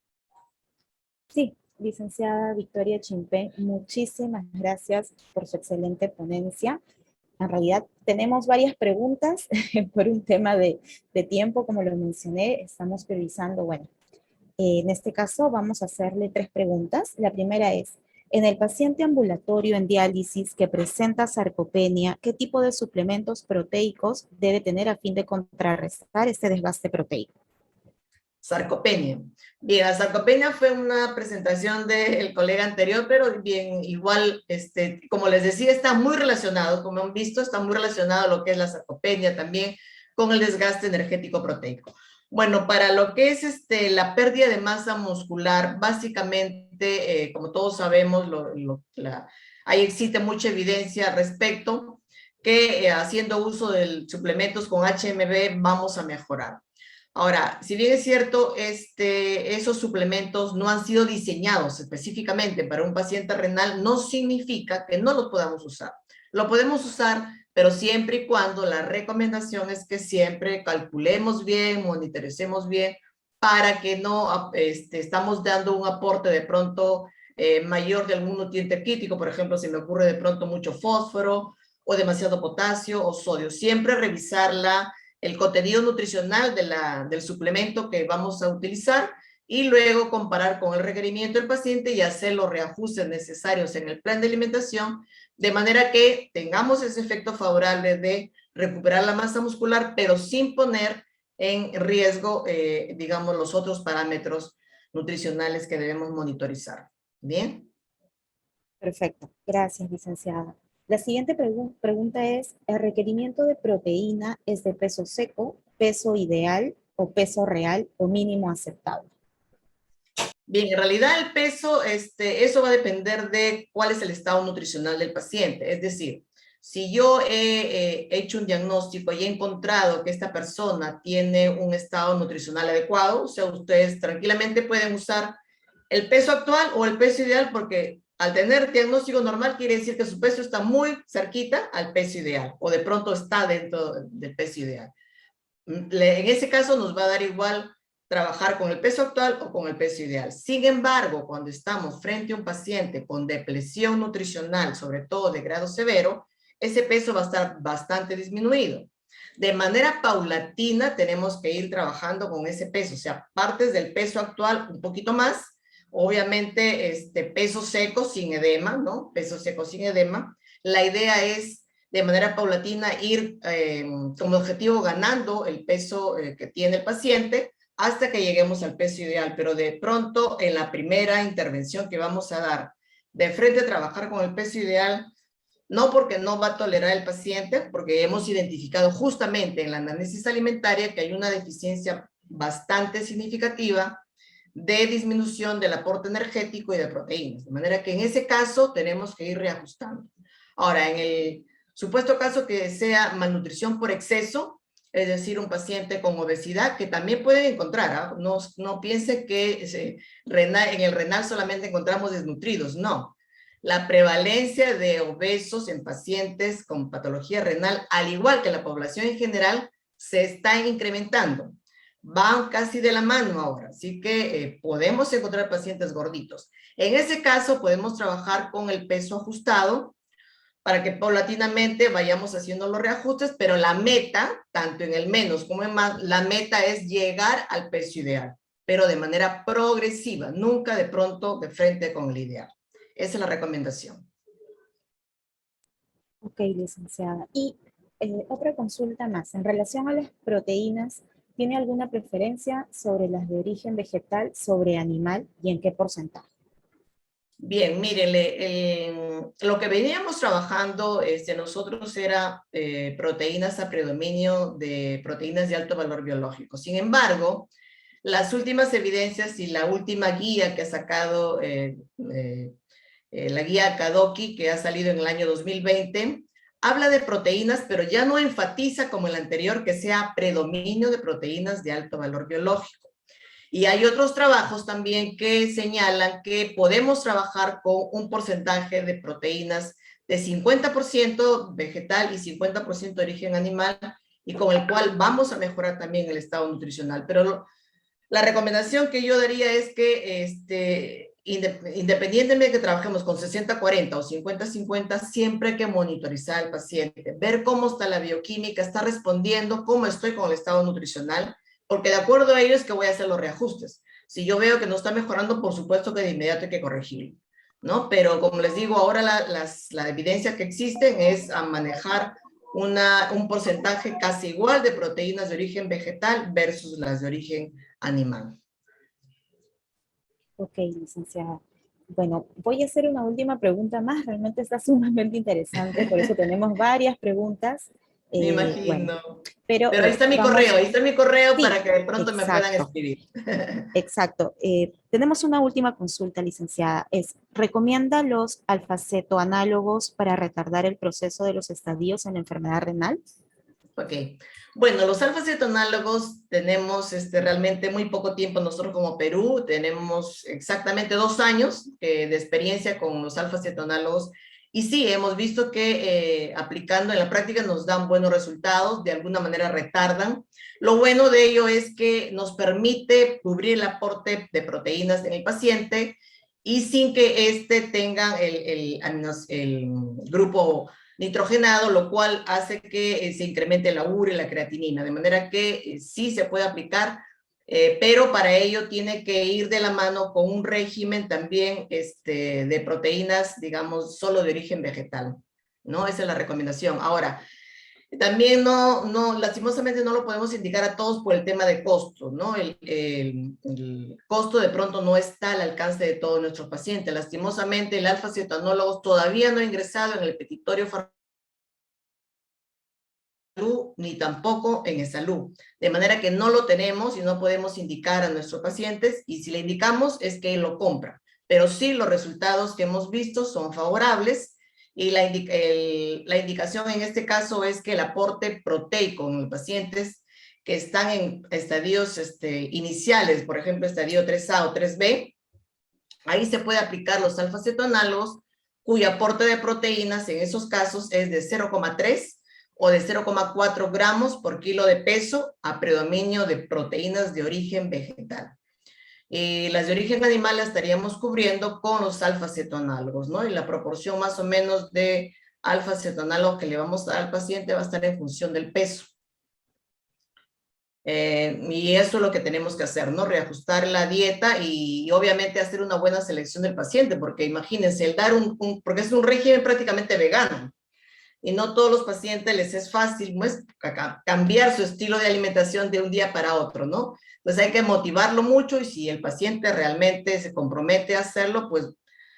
Sí, licenciada Victoria Chimpén, muchísimas gracias por su excelente ponencia. En realidad tenemos varias preguntas por un tema de tiempo, como lo mencioné, estamos priorizando, bueno, en este caso vamos a hacerle 3 preguntas. La primera es, en el paciente ambulatorio en diálisis que presenta sarcopenia, ¿qué tipo de suplementos proteicos debe tener a fin de contrarrestar este desgaste proteico? Sarcopenia. Bien, la sarcopenia fue una presentación del colega anterior, pero bien, igual, como les decía, está muy relacionado, como han visto, está muy relacionado a lo que es la sarcopenia también con el desgaste energético proteico. Bueno, para lo que es la pérdida de masa muscular, básicamente, como todos sabemos, ahí existe mucha evidencia al respecto que haciendo uso de suplementos con HMB vamos a mejorar. Ahora, si bien es cierto, esos suplementos no han sido diseñados específicamente para un paciente renal, no significa que no los podamos usar. Lo podemos usar, pero siempre y cuando la recomendación es que siempre calculemos bien, monitoricemos bien, para que no estamos dando un aporte de pronto mayor de algún nutriente crítico. Por ejemplo, si me ocurre de pronto mucho fósforo o demasiado potasio o sodio. Siempre revisarla el contenido nutricional del suplemento que vamos a utilizar y luego comparar con el requerimiento del paciente y hacer los reajustes necesarios en el plan de alimentación, de manera que tengamos ese efecto favorable de recuperar la masa muscular, pero sin poner en riesgo, digamos, los otros parámetros nutricionales que debemos monitorizar. ¿Bien? Perfecto, gracias, licenciada. La siguiente pregunta es, ¿el requerimiento de proteína es de peso seco, peso ideal o peso real o mínimo aceptable? Bien, en realidad el peso, eso va a depender de cuál es el estado nutricional del paciente. Es decir, si yo he hecho un diagnóstico y he encontrado que esta persona tiene un estado nutricional adecuado, o sea, ustedes tranquilamente pueden usar el peso actual o el peso ideal, porque al tener diagnóstico normal quiere decir que su peso está muy cerquita al peso ideal, o de pronto está dentro del peso ideal. En ese caso nos va a dar igual trabajar con el peso actual o con el peso ideal. Sin embargo, cuando estamos frente a un paciente con depresión nutricional, sobre todo de grado severo, ese peso va a estar bastante disminuido. De manera paulatina tenemos que ir trabajando con ese peso, o sea, partes del peso actual un poquito más, obviamente peso seco sin edema, ¿no? Peso seco sin edema. La idea es de manera paulatina ir como objetivo ganando el peso que tiene el paciente hasta que lleguemos al peso ideal, pero de pronto en la primera intervención que vamos a dar, de frente a trabajar con el peso ideal, no porque no va a tolerar el paciente, porque hemos identificado justamente en la anamnesis alimentaria que hay una deficiencia bastante significativa de disminución del aporte energético y de proteínas, de manera que en ese caso tenemos que ir reajustando. Ahora, en el supuesto caso que sea malnutrición por exceso, es decir, un paciente con obesidad, que también pueden encontrar, ¿eh? No piensen que en el renal solamente encontramos desnutridos, no. La prevalencia de obesos en pacientes con patología renal, al igual que la población en general, se está incrementando. Van casi de la mano ahora, así que podemos encontrar pacientes gorditos. En ese caso podemos trabajar con el peso ajustado, para que paulatinamente vayamos haciendo los reajustes, pero la meta, tanto en el menos como en más, la meta es llegar al peso ideal, pero de manera progresiva, nunca de pronto de frente con el ideal. Esa es la recomendación. Ok, licenciada. Y otra consulta más. En relación a las proteínas, ¿tiene alguna preferencia sobre las de origen vegetal, sobre animal y en qué porcentaje? Bien, mírenle, lo que veníamos trabajando nosotros era proteínas a predominio de proteínas de alto valor biológico. Sin embargo, las últimas evidencias y la última guía que ha sacado la guía Kadoki, que ha salido en el año 2020, habla de proteínas, pero ya no enfatiza como el anterior que sea predominio de proteínas de alto valor biológico. Y hay otros trabajos también que señalan que podemos trabajar con un porcentaje de proteínas de 50% vegetal y 50% de origen animal, y con el cual vamos a mejorar también el estado nutricional. Pero la recomendación que yo daría es que independientemente de que trabajemos con 60-40 o 50-50, siempre hay que monitorizar al paciente, ver cómo está la bioquímica, está respondiendo, cómo estoy con el estado nutricional, porque de acuerdo a ello es que voy a hacer los reajustes. Si yo veo que no está mejorando, por supuesto que de inmediato hay que corregirlo, ¿no? Pero como les digo, ahora la evidencia que existen es a manejar un porcentaje casi igual de proteínas de origen vegetal versus las de origen animal. Ok, licenciada. Bueno, voy a hacer una última pregunta más. Realmente está sumamente interesante, por eso tenemos varias preguntas. Me Bueno, imagino. pero Pero vamos, ahí está mi correo sí, para que de pronto me puedan exacto, escribir. exacto. Tenemos una última consulta, licenciada. ¿Recomienda los alfacetoanálogos para retardar el proceso de los estadios en la enfermedad renal? Ok. Bueno, los alfa-cetonálogos tenemos realmente muy poco tiempo nosotros como Perú, tenemos exactamente 2 años de experiencia con los alfa-cetonálogos y sí, hemos visto que aplicando en la práctica nos dan buenos resultados, de alguna manera retardan. Lo bueno de ello es que nos permite cubrir el aporte de proteínas en el paciente y sin que tenga el grupo nitrogenado, lo cual hace que se incremente la urea y la creatinina, de manera que sí se puede aplicar, pero para ello tiene que ir de la mano con un régimen también de proteínas, digamos, solo de origen vegetal, ¿no? Esa es la recomendación. Ahora, también lastimosamente no lo podemos indicar a todos por el tema de costo, ¿no? El costo de pronto no está al alcance de todos nuestros pacientes. Lastimosamente el alfa-cetonólogos todavía no ha ingresado en el petitorio salud ni tampoco en el salud. De manera que no lo tenemos y no podemos indicar a nuestros pacientes y si le indicamos es que él lo compra. Pero sí los resultados que hemos visto son favorables y la indicación en este caso es que el aporte proteico en los pacientes que están en estadios iniciales, por ejemplo, estadio 3A o 3B, ahí se puede aplicar los alfa-cetonálogos cuyo aporte de proteínas en esos casos es de 0,3 o de 0,4 gramos por kilo de peso a predominio de proteínas de origen vegetal. Las de origen animal las estaríamos cubriendo con los alfa-cetonálogos, ¿no? Y la proporción más o menos de alfa-cetonálogos que le vamos a dar al paciente va a estar en función del peso. Y eso es lo que tenemos que hacer, ¿no? Reajustar la dieta y obviamente hacer una buena selección del paciente, porque imagínense, el dar porque es un régimen prácticamente vegano, y no todos los pacientes les es fácil pues, cambiar su estilo de alimentación de un día para otro, ¿no? Entonces hay que motivarlo mucho y si el paciente realmente se compromete a hacerlo, pues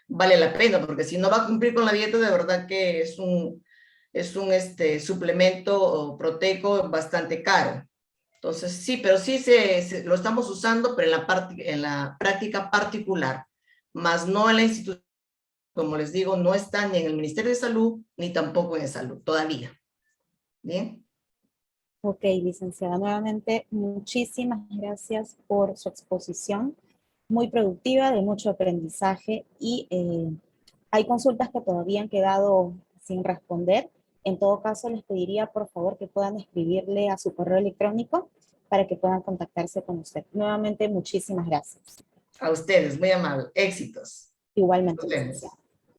vale la pena, porque si no va a cumplir con la dieta, de verdad que es un suplemento proteico bastante caro. Entonces, sí, pero sí lo estamos usando, pero en la práctica particular, más no en la institución, como les digo, no está ni en el Ministerio de Salud, ni tampoco en Salud, todavía. ¿Bien? Ok, licenciada, nuevamente muchísimas gracias por su exposición, muy productiva, de mucho aprendizaje y hay consultas que todavía han quedado sin responder. En todo caso, les pediría por favor que puedan escribirle a su correo electrónico para que puedan contactarse con usted. Nuevamente, muchísimas gracias. A ustedes, muy amable. Éxitos. Igualmente, Nos vemos. licenciada.